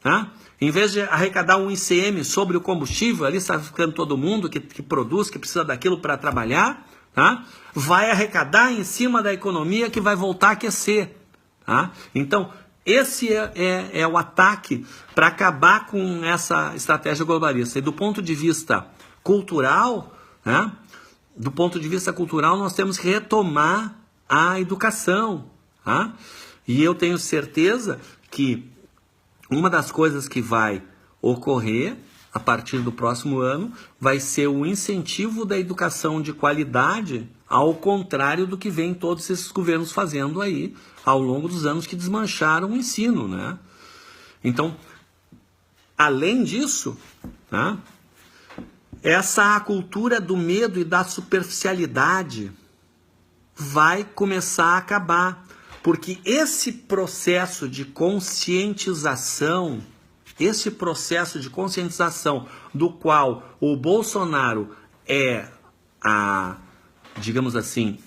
Tá? Em vez de arrecadar um ICM sobre o combustível, ali está ficando todo mundo que produz, que precisa daquilo para trabalhar, tá? Vai arrecadar em cima da economia que vai voltar a aquecer. Tá? Então, esse é o ataque para acabar com essa estratégia globalista. E do ponto de vista cultural, né? Do ponto de vista cultural, nós temos que retomar a educação. Tá? E eu tenho certeza que uma das coisas que vai ocorrer a partir do próximo ano vai ser o incentivo da educação de qualidade, ao contrário do que vem todos esses governos fazendo aí ao longo dos anos que desmancharam o ensino. Né? Então, além disso, tá? Essa cultura do medo e da superficialidade vai começar a acabar, porque esse processo de conscientização, do qual o Bolsonaro é digamos assim,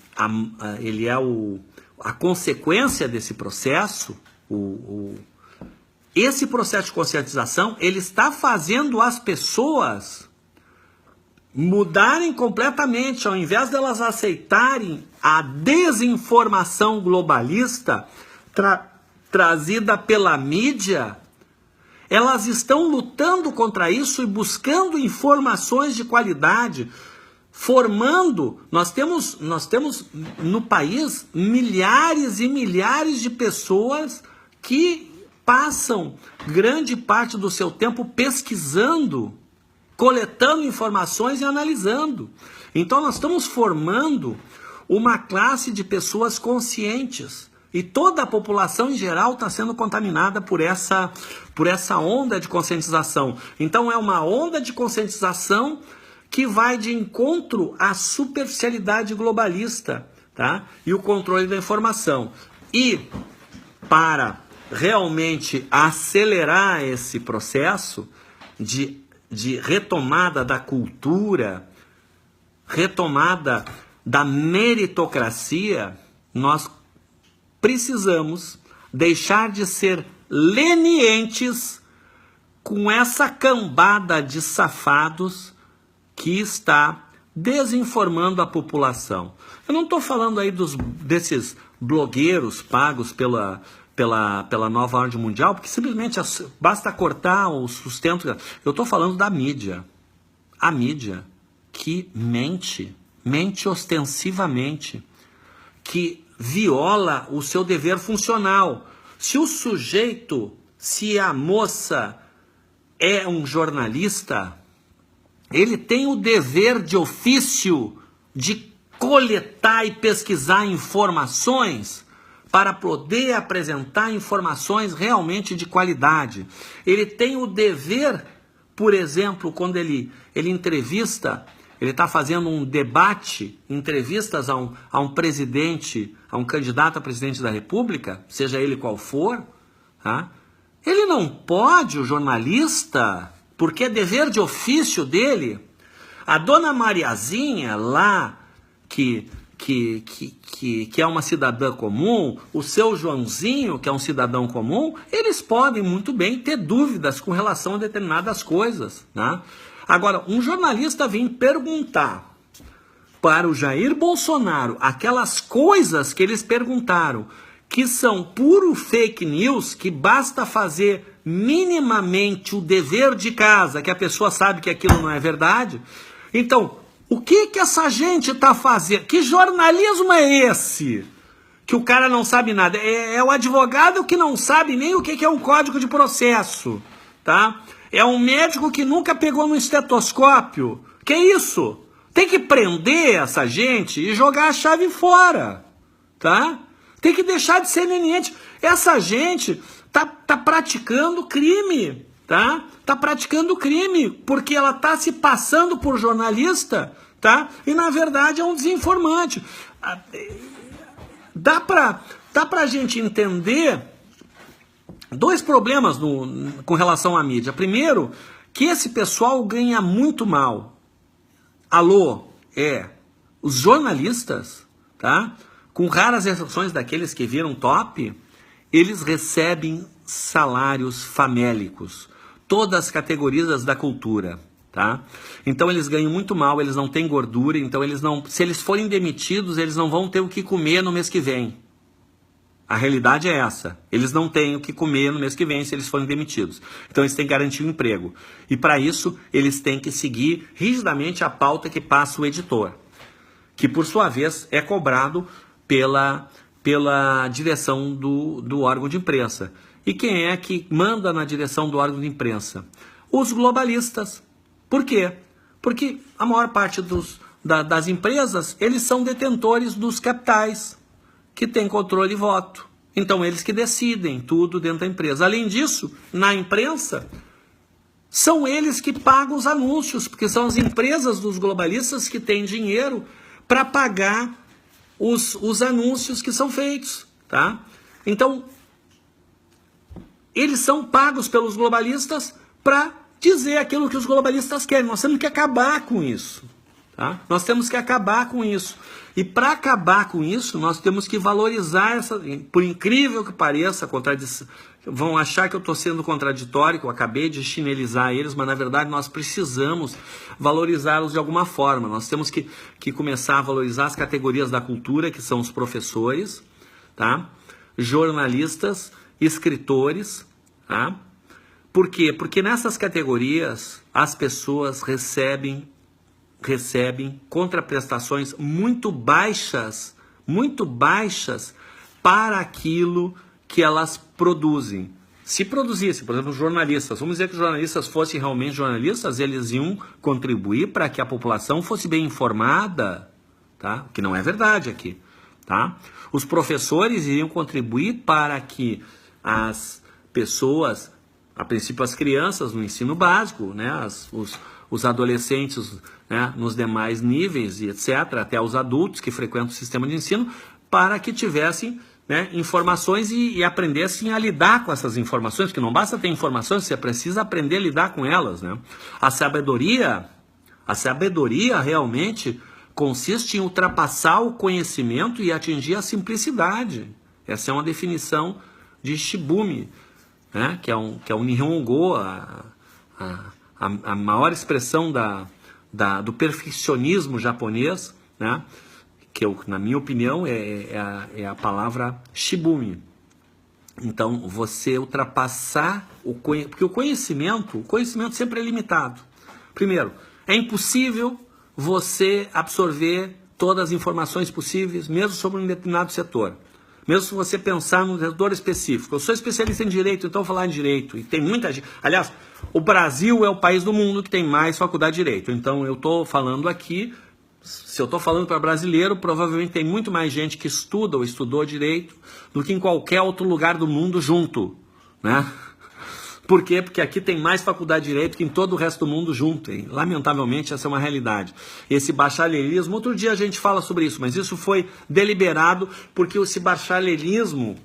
ele é a consequência desse processo, esse processo de conscientização, ele está fazendo as pessoas mudarem completamente, ao invés delas aceitarem a desinformação globalista trazida pela mídia, elas estão lutando contra isso e buscando informações de qualidade, formando. Nós temos no país milhares e milhares de pessoas que passam grande parte do seu tempo pesquisando, coletando informações e analisando. Então nós estamos formando uma classe de pessoas conscientes. E toda a população em geral está sendo contaminada por essa onda de conscientização. Então é uma onda de conscientização que vai de encontro à superficialidade globalista, tá? E o controle da informação. E para realmente acelerar esse processo de retomada da cultura, retomada da meritocracia, nós precisamos deixar de ser lenientes com essa cambada de safados que está desinformando a população. Eu não estou falando aí desses blogueiros pagos pela nova ordem mundial, porque simplesmente basta cortar o sustento. Eu estou falando da mídia. A mídia que mente ostensivamente, que viola o seu dever funcional. Se a moça é um jornalista, ele tem o dever de ofício de coletar e pesquisar informações para poder apresentar informações realmente de qualidade. Ele tem o dever, por exemplo, quando ele entrevista, ele está fazendo um debate, entrevistas a um presidente, a um candidato a presidente da República, seja ele qual for, tá? Ele não pode, o jornalista, porque é dever de ofício dele. A dona Mariazinha lá, que é uma cidadã comum, o seu Joãozinho, que é um cidadão comum, eles podem muito bem ter dúvidas com relação a determinadas coisas, né? Agora, um jornalista vem perguntar para o Jair Bolsonaro aquelas coisas que eles perguntaram, que são puro fake news, que basta fazer minimamente o dever de casa, que a pessoa sabe que aquilo não é verdade. Então, o que essa gente está fazendo? Que jornalismo é esse? Que o cara não sabe nada. É o advogado que não sabe nem o que é um código de processo, tá? É um médico que nunca pegou no estetoscópio. Que isso? Tem que prender essa gente e jogar a chave fora, tá? Tem que deixar de ser leniente. Essa gente tá praticando crime, tá? Tá praticando crime porque ela tá se passando por jornalista, tá? E na verdade é um desinformante. Dá pra gente entender dois problemas com relação à mídia. Primeiro, que esse pessoal ganha muito mal. Os jornalistas, tá? Com raras exceções daqueles que viram top, eles recebem salários famélicos. Todas as categorias da cultura, tá? Então eles ganham muito mal, eles não têm gordura, então se eles forem demitidos, eles não vão ter o que comer no mês que vem. A realidade é essa. Eles não têm o que comer no mês que vem se eles forem demitidos. Então eles têm que garantir um emprego. E para isso, eles têm que seguir rigidamente a pauta que passa o editor, que por sua vez é cobrado pela direção do órgão de imprensa. E quem é que manda na direção do órgão de imprensa? Os globalistas. Por quê? Porque a maior parte das empresas, eles são detentores dos capitais, que tem controle de voto. Então eles que decidem tudo dentro da empresa. Além disso, na imprensa, são eles que pagam os anúncios, porque são as empresas dos globalistas que têm dinheiro para pagar os anúncios que são feitos, tá? Então, eles são pagos pelos globalistas para dizer aquilo que os globalistas querem. Nós temos que acabar com isso, tá? Nós temos que acabar com isso. E para acabar com isso, nós temos que valorizar essa, por incrível que pareça, contradição. Vão achar que eu estou sendo contraditório, que eu acabei de chinelizar eles, mas na verdade nós precisamos valorizá-los de alguma forma. Nós temos que começar a valorizar as categorias da cultura, que são os professores, tá? Jornalistas, escritores, tá? Por quê? Porque nessas categorias as pessoas recebem contraprestações muito baixas para aquilo que elas produzem. Se produzissem, por exemplo, jornalistas, vamos dizer que os jornalistas fossem realmente jornalistas, eles iam contribuir para que a população fosse bem informada, tá? Que não é verdade aqui, tá? Os professores iriam contribuir para que as pessoas, a princípio as crianças no ensino básico, né, os adolescentes, né, nos demais níveis e etc., até os adultos que frequentam o sistema de ensino, para que tivessem, né, informações e aprendessem a lidar com essas informações, porque não basta ter informações, você precisa aprender a lidar com elas, né? A sabedoria realmente consiste em ultrapassar o conhecimento e atingir a simplicidade. Essa é uma definição de Shibumi, né, que é um Nihongo, a maior expressão do perfeccionismo japonês, né, que na minha opinião é a palavra Shibumi. Então, você ultrapassar porque o conhecimento sempre é limitado. Primeiro, é impossível você absorver todas as informações possíveis, mesmo sobre um determinado setor. Mesmo se você pensar num setor específico. Eu sou especialista em direito, então vou falar em direito. E tem muita gente. Aliás, o Brasil é o país do mundo que tem mais faculdade de direito. Então eu estou falando aqui, se eu estou falando para brasileiro, provavelmente tem muito mais gente que estuda ou estudou direito do que em qualquer outro lugar do mundo junto, né? Por quê? Porque aqui tem mais faculdade de direito que em todo o resto do mundo junto. Hein? Lamentavelmente, essa é uma realidade. Esse bacharelismo, outro dia a gente fala sobre isso, mas isso foi deliberado porque esse bacharelismo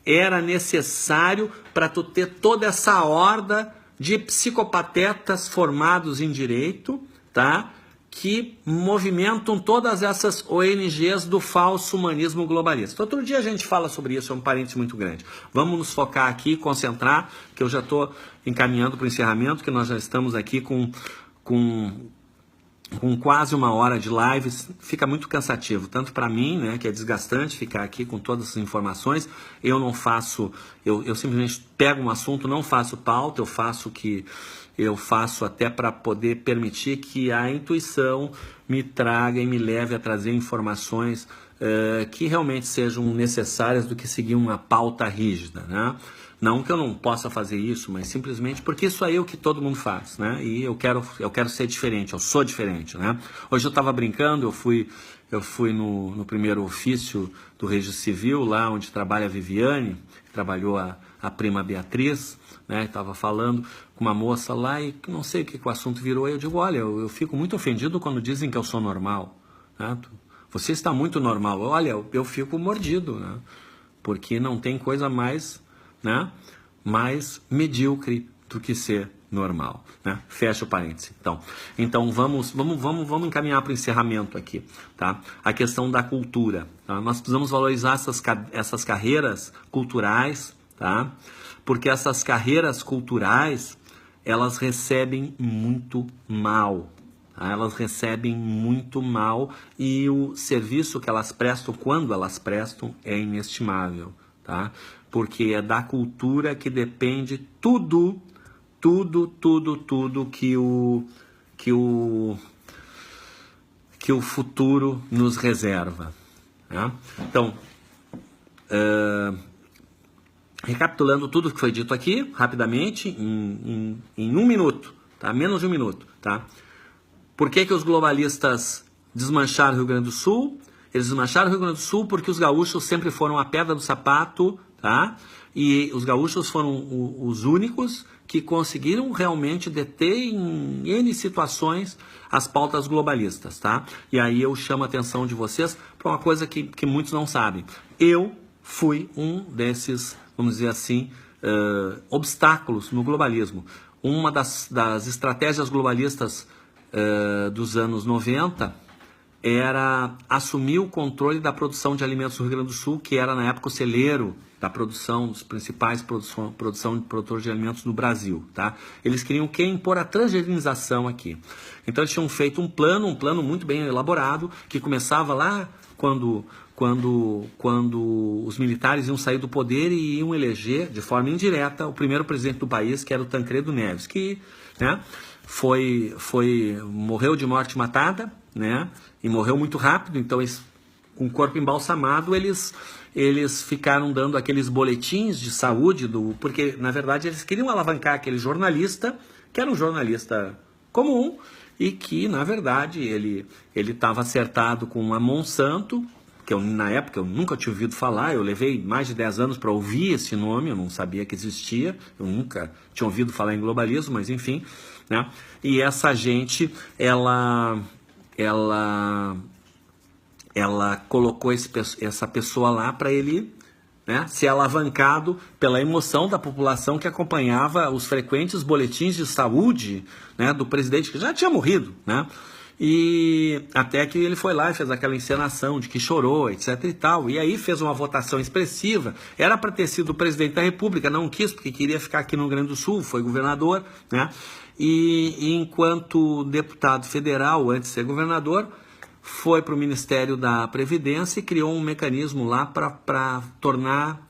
era necessário para tu ter toda essa horda de psicopatetas formados em direito, tá? Que movimentam todas essas ONGs do falso humanismo globalista. Outro dia a gente fala sobre isso, é um parênteses muito grande. Vamos nos focar aqui, concentrar, que eu já estou encaminhando para o encerramento, que nós já estamos aqui com quase 1 hora de lives. Fica muito cansativo, tanto para mim, né, que é desgastante ficar aqui com todas essas informações. Eu não faço, eu simplesmente pego um assunto, não faço pauta, eu faço até para poder permitir que a intuição me traga e me leve a trazer informações que realmente sejam necessárias do que seguir uma pauta rígida, né? Não que eu não possa fazer isso, mas simplesmente porque isso aí é o que todo mundo faz, né? E eu quero ser diferente, eu sou diferente, né? Hoje eu estava brincando, eu fui no primeiro ofício do Registro Civil, lá onde trabalha a Viviane, que trabalhou a prima Beatriz, né? Estava falando com uma moça lá e não sei o que o assunto virou. Eu digo, olha, eu fico muito ofendido quando dizem que eu sou normal, né? Você está muito normal. Olha, eu fico mordido, né? Porque não tem coisa mais, né, mais medíocre do que ser normal, né? Fecha o parêntese. Então vamos encaminhar para o encerramento aqui, tá? A questão da cultura, tá? Nós precisamos valorizar essas carreiras culturais, tá? Porque essas carreiras culturais, elas recebem muito mal, tá? Elas recebem muito mal e o serviço que elas prestam, quando elas prestam, é inestimável, tá? Porque é da cultura que depende tudo que o futuro nos reserva, né? Então, recapitulando tudo que foi dito aqui, rapidamente, em 1 minuto, tá? Menos de 1 minuto, tá? Por que os globalistas desmancharam o Rio Grande do Sul? Eles desmancharam o Rio Grande do Sul porque os gaúchos sempre foram a pedra do sapato, tá? E os gaúchos foram os únicos que conseguiram realmente deter em N situações as pautas globalistas, tá? E aí eu chamo a atenção de vocês para uma coisa que muitos não sabem. Eu fui um desses, vamos dizer assim, obstáculos no globalismo. Uma das estratégias globalistas dos anos 90 era assumir o controle da produção de alimentos do Rio Grande do Sul, que era na época o celeiro da produção, dos principais produtores de alimentos no Brasil, tá? Eles queriam impor a transgenização aqui. Então eles tinham feito um plano muito bem elaborado, que começava lá quando os militares iam sair do poder e iam eleger de forma indireta o primeiro presidente do país, que era o Tancredo Neves, que, né, morreu de morte matada, né, e morreu muito rápido. Então com o corpo embalsamado eles ficaram dando aqueles boletins de saúde, porque na verdade eles queriam alavancar aquele jornalista, que era um jornalista comum, e que na verdade ele estava acertado com a Monsanto, que na época eu nunca tinha ouvido falar. Eu levei mais de 10 anos para ouvir esse nome, eu não sabia que existia, eu nunca tinha ouvido falar em globalismo, mas enfim, né? E essa gente, ela colocou essa pessoa lá para ele, né, ser alavancado pela emoção da população que acompanhava os frequentes boletins de saúde, né, do presidente, que já tinha morrido, né? E até que ele foi lá e fez aquela encenação de que chorou, etc e tal, e aí fez uma votação expressiva. Era para ter sido o presidente da República, não quis, porque queria ficar aqui no Rio Grande do Sul, foi governador, né? E enquanto deputado federal, antes de ser governador, foi para o Ministério da Previdência e criou um mecanismo lá para tornar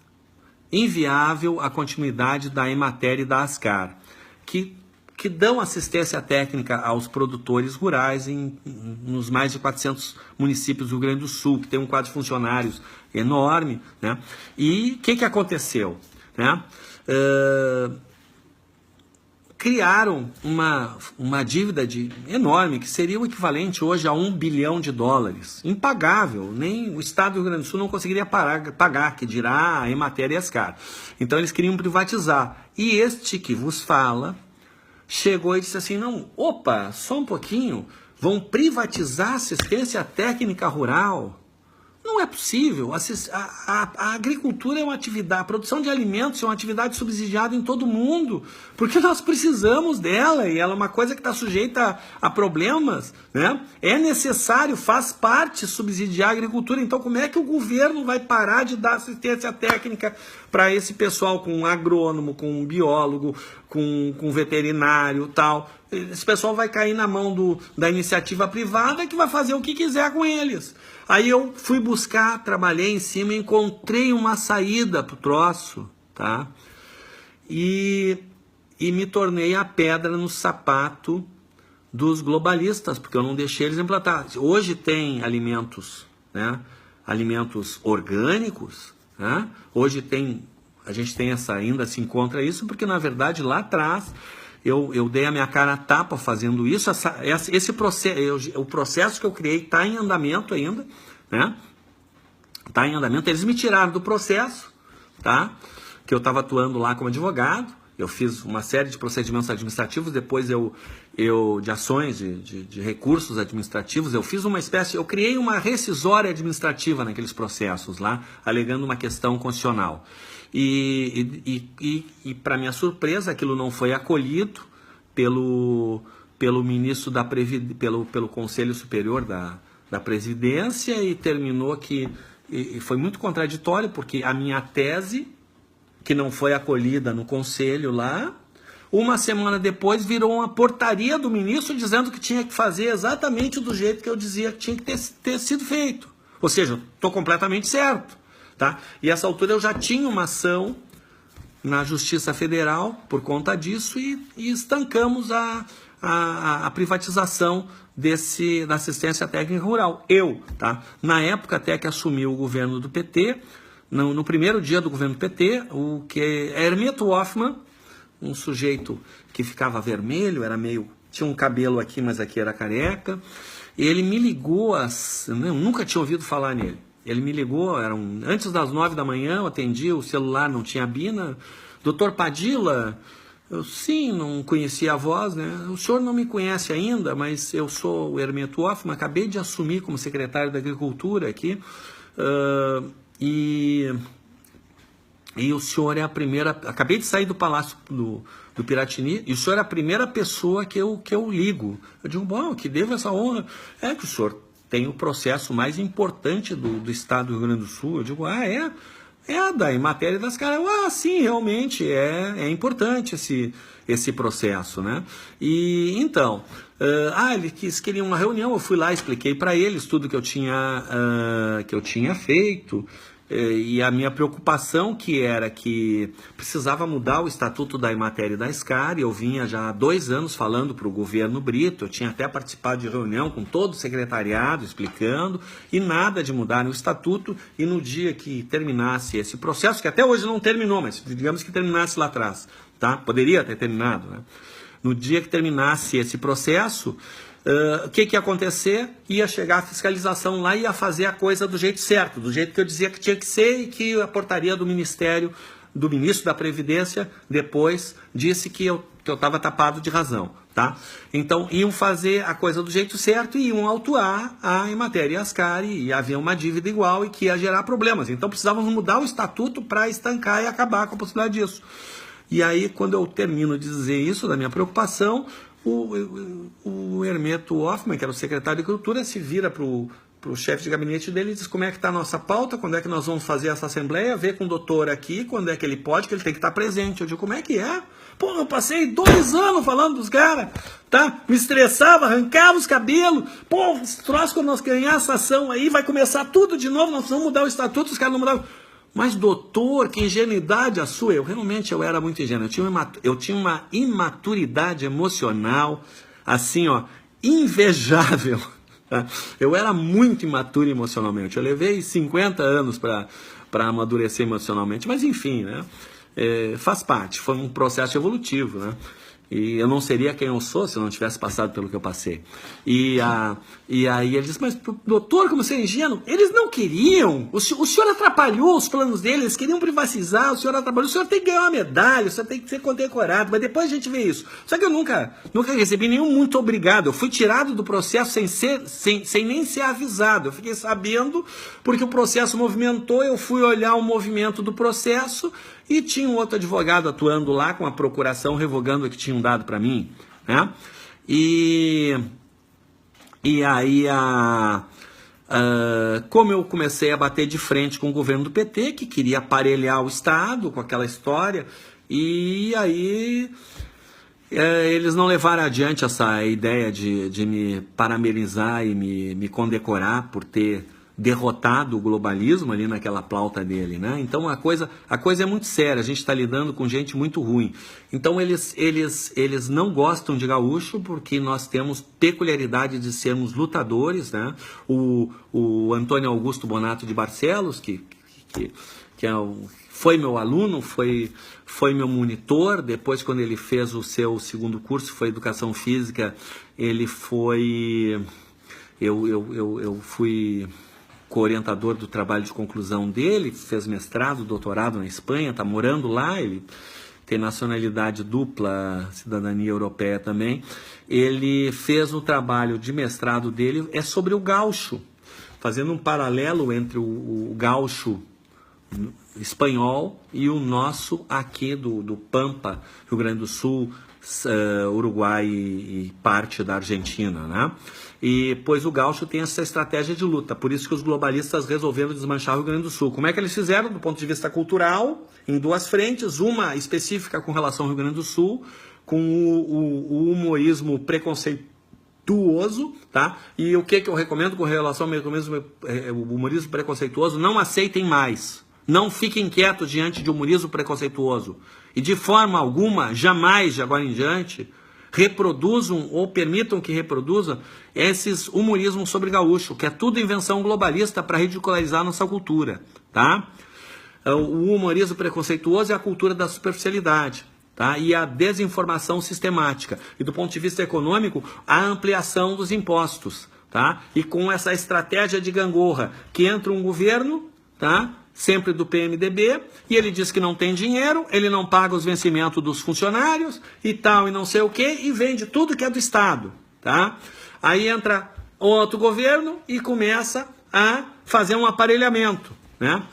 inviável a continuidade da Emater e da Ascar, que dão assistência técnica aos produtores rurais nos mais de 400 municípios do Rio Grande do Sul, que tem um quadro de funcionários enorme, né? E o que aconteceu, né? Criaram uma dívida enorme, que seria o equivalente hoje a $1 bilhão, impagável. Nem o Estado do Rio Grande do Sul não conseguiria pagar, que dirá a Emater e a Ascar. Então eles queriam privatizar. E este que vos fala chegou e disse assim: não, opa, só um pouquinho, vão privatizar a assistência técnica rural? Não é possível. A agricultura é uma atividade, a produção de alimentos é uma atividade subsidiada em todo o mundo, porque nós precisamos dela, e ela é uma coisa que está sujeita a problemas, né? É necessário, faz parte subsidiar a agricultura. Então como é que o governo vai parar de dar assistência técnica para esse pessoal, com um agrônomo, com um biólogo, com um veterinário, tal? Esse pessoal vai cair na mão da iniciativa privada, que vai fazer o que quiser com eles. Aí eu fui buscar, trabalhei em cima, encontrei uma saída pro troço, tá? E me tornei a pedra no sapato dos globalistas, porque eu não deixei eles implantar. Hoje tem alimentos, né? Alimentos orgânicos, né? Hoje a gente tem ainda se encontra isso, porque na verdade lá atrás eu dei a minha cara a tapa fazendo isso. O processo que eu criei está em andamento ainda, né? Está em andamento. Eles me tiraram do processo, tá? Que eu estava atuando lá como advogado. Eu fiz uma série de procedimentos administrativos, depois de ações de recursos administrativos, eu criei uma rescisória administrativa naqueles processos lá, alegando uma questão constitucional. E para minha surpresa, aquilo não foi acolhido pelo ministro pelo Conselho Superior da Presidência, e terminou e foi muito contraditório, porque a minha tese, que não foi acolhida no conselho lá, uma semana depois virou uma portaria do ministro dizendo que tinha que fazer exatamente do jeito que eu dizia que tinha que ter sido feito. Ou seja, estou completamente certo, tá? E essa altura eu já tinha uma ação na Justiça Federal por conta disso, e estancamos a privatização da assistência técnica rural. Tá? Na época até que assumi o governo do PT, no primeiro dia do governo do PT, Hermeto Hoffmann, um sujeito que ficava vermelho, tinha um cabelo aqui, mas aqui era careca, ele me ligou, eu nunca tinha ouvido falar nele. Ele me ligou, antes das 9 da manhã, eu atendi, o celular não tinha bina. Doutor Padilla, Eu sim, não conhecia a voz, né? O senhor não me conhece ainda, mas eu sou o Hermeto Hoffmann, acabei de assumir como secretário da Agricultura aqui, e o senhor é a primeira... Acabei de sair do Palácio do Piratini, e o senhor é a primeira pessoa que eu ligo. Eu digo, bom, que devo essa honra. É que o senhor tem o processo mais importante do estado do Rio Grande do Sul. Eu digo, é? Em matéria das caras, sim, realmente, é importante esse processo, né? E então, eles queriam uma reunião, eu fui lá, expliquei para eles tudo que eu tinha feito, e a minha preocupação que era que precisava mudar o estatuto da Emater e da SCAR, e eu vinha já há 2 anos falando para o governo Brito, eu tinha até participado de reunião com todo o secretariado explicando, e nada de mudar no estatuto, e no dia que terminasse esse processo, que até hoje não terminou, mas digamos que terminasse lá atrás, tá? Poderia ter terminado, né? No dia que terminasse esse processo, o que ia acontecer? Ia chegar a fiscalização lá e ia fazer a coisa do jeito certo, do jeito que eu dizia que tinha que ser, e que a portaria do Ministério, do Ministro da Previdência, depois disse que eu estava tapado de razão. Tá? Então iam fazer a coisa do jeito certo e iam autuar a Emater e a SCAR, e havia uma dívida igual e que ia gerar problemas. Então precisávamos mudar o estatuto para estancar e acabar com a possibilidade disso. E aí, quando eu termino de dizer isso, da minha preocupação, o Hermeto Hoffmann, que era o secretário de Cultura, se vira para o chefe de gabinete dele e diz como é que está a nossa pauta, quando é que nós vamos fazer essa assembleia, ver com o doutor aqui, quando é que ele pode, que ele tem que estar presente. Eu digo, como é que é? Pô, eu passei 2 anos falando dos caras, tá? Me estressava, arrancava os cabelos. Pô, esse troço, quando nós ganhar essa ação aí, vai começar tudo de novo, nós precisamos mudar o estatuto, os caras não mudaram. Mas, doutor, que ingenuidade a sua. Eu era muito ingênuo. Eu tinha uma imaturidade emocional, assim, ó, invejável. Tá? Eu era muito imaturo emocionalmente. Eu levei 50 anos para amadurecer emocionalmente. Mas, enfim, né? Faz parte. Foi um processo evolutivo, né? E eu não seria quem eu sou se eu não tivesse passado pelo que eu passei. E aí ele disse, mas doutor, como você é ingênuo? Eles não queriam, o senhor atrapalhou os planos deles, eles queriam privatizar, o senhor atrapalhou, o senhor tem que ganhar uma medalha, o senhor tem que ser condecorado, mas depois a gente vê isso. Só que eu nunca recebi nenhum muito obrigado, eu fui tirado do processo sem nem ser avisado, eu fiquei sabendo porque o processo movimentou, eu fui olhar o movimento do processo, e tinha um outro advogado atuando lá com a procuração revogando o que tinham dado para mim, né? E aí, como eu comecei a bater de frente com o governo do PT, que queria aparelhar o Estado com aquela história, e aí eles não levaram adiante essa ideia de me parabenizar e me condecorar por ter derrotado o globalismo ali naquela pauta dele, né? Então a coisa é muito séria, a gente está lidando com gente muito ruim. Então eles não gostam de gaúcho porque nós temos peculiaridade de sermos lutadores, né? O Antônio Augusto Bonato de Barcelos, que foi meu aluno, foi meu monitor, depois quando ele fez o seu segundo curso, foi Educação Física, ele foi... Eu fui co-orientador do trabalho de conclusão dele, fez mestrado, doutorado na Espanha, está morando lá, ele tem nacionalidade dupla, cidadania europeia também. Ele fez o trabalho de mestrado dele, é sobre o gaúcho, fazendo um paralelo entre o gaúcho espanhol e o nosso aqui do Pampa, Rio Grande do Sul, Uruguai e parte da Argentina, né? E pois o gaúcho tem essa estratégia de luta, por isso que os globalistas resolveram desmanchar o Rio Grande do Sul. Como é que eles fizeram? Do ponto de vista cultural, em 2 frentes, uma específica com relação ao Rio Grande do Sul, com o humorismo preconceituoso, tá? E o que eu recomendo com relação ao humorismo preconceituoso? Não aceitem mais, não fiquem quietos diante de humorismo preconceituoso, e de forma alguma, jamais de agora em diante, reproduzam ou permitam que reproduzam esses humorismos sobre gaúcho, que é tudo invenção globalista para ridicularizar nossa cultura, tá? O humorismo preconceituoso é a cultura da superficialidade, tá? E a desinformação sistemática. E do ponto de vista econômico, a ampliação dos impostos, tá? E com essa estratégia de gangorra, que entra um governo, tá? sempre do PMDB, e ele diz que não tem dinheiro, ele não paga os vencimentos dos funcionários e tal, e não sei o que, e vende tudo que é do Estado, tá? Aí entra outro governo e começa a fazer um aparelhamento, né?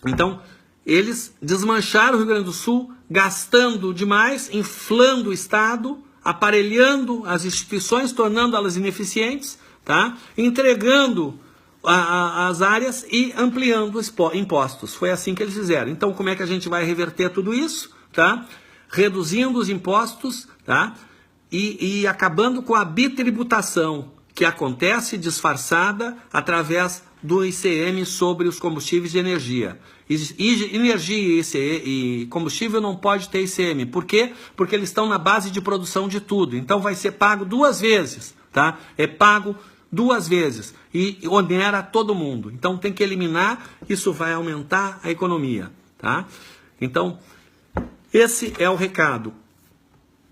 Então, eles desmancharam o Rio Grande do Sul, gastando demais, inflando o Estado, aparelhando as instituições, tornando-elas ineficientes, tá? Entregando as áreas e ampliando os impostos. Foi assim que eles fizeram. Então, como é que a gente vai reverter tudo isso? Tá? Reduzindo os impostos, tá? E acabando com a bitributação, que acontece disfarçada através do ICM sobre os combustíveis de energia. Energia e combustível não pode ter ICM. Por quê? Porque eles estão na base de produção de tudo. Então vai ser pago 2 vezes. Tá? É pago 2 vezes e onera todo mundo. Então tem que eliminar, isso vai aumentar a economia. Tá? Então, esse é o recado.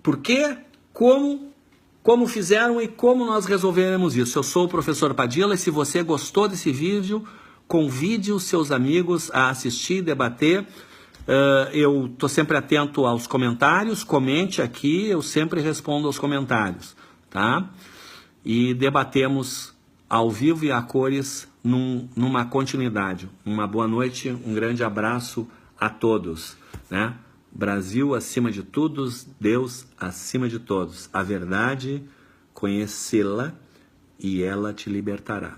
Por quê? Como fizeram e como nós resolveremos isso. Eu sou o professor Padilla e se você gostou desse vídeo, convide os seus amigos a assistir, debater. Eu estou sempre atento aos comentários, comente aqui, eu sempre respondo aos comentários. Tá? E debatemos ao vivo e a cores numa continuidade. Uma boa noite, um grande abraço a todos. Né? Brasil acima de tudo, Deus acima de todos. A verdade, conhecê-la e ela te libertará.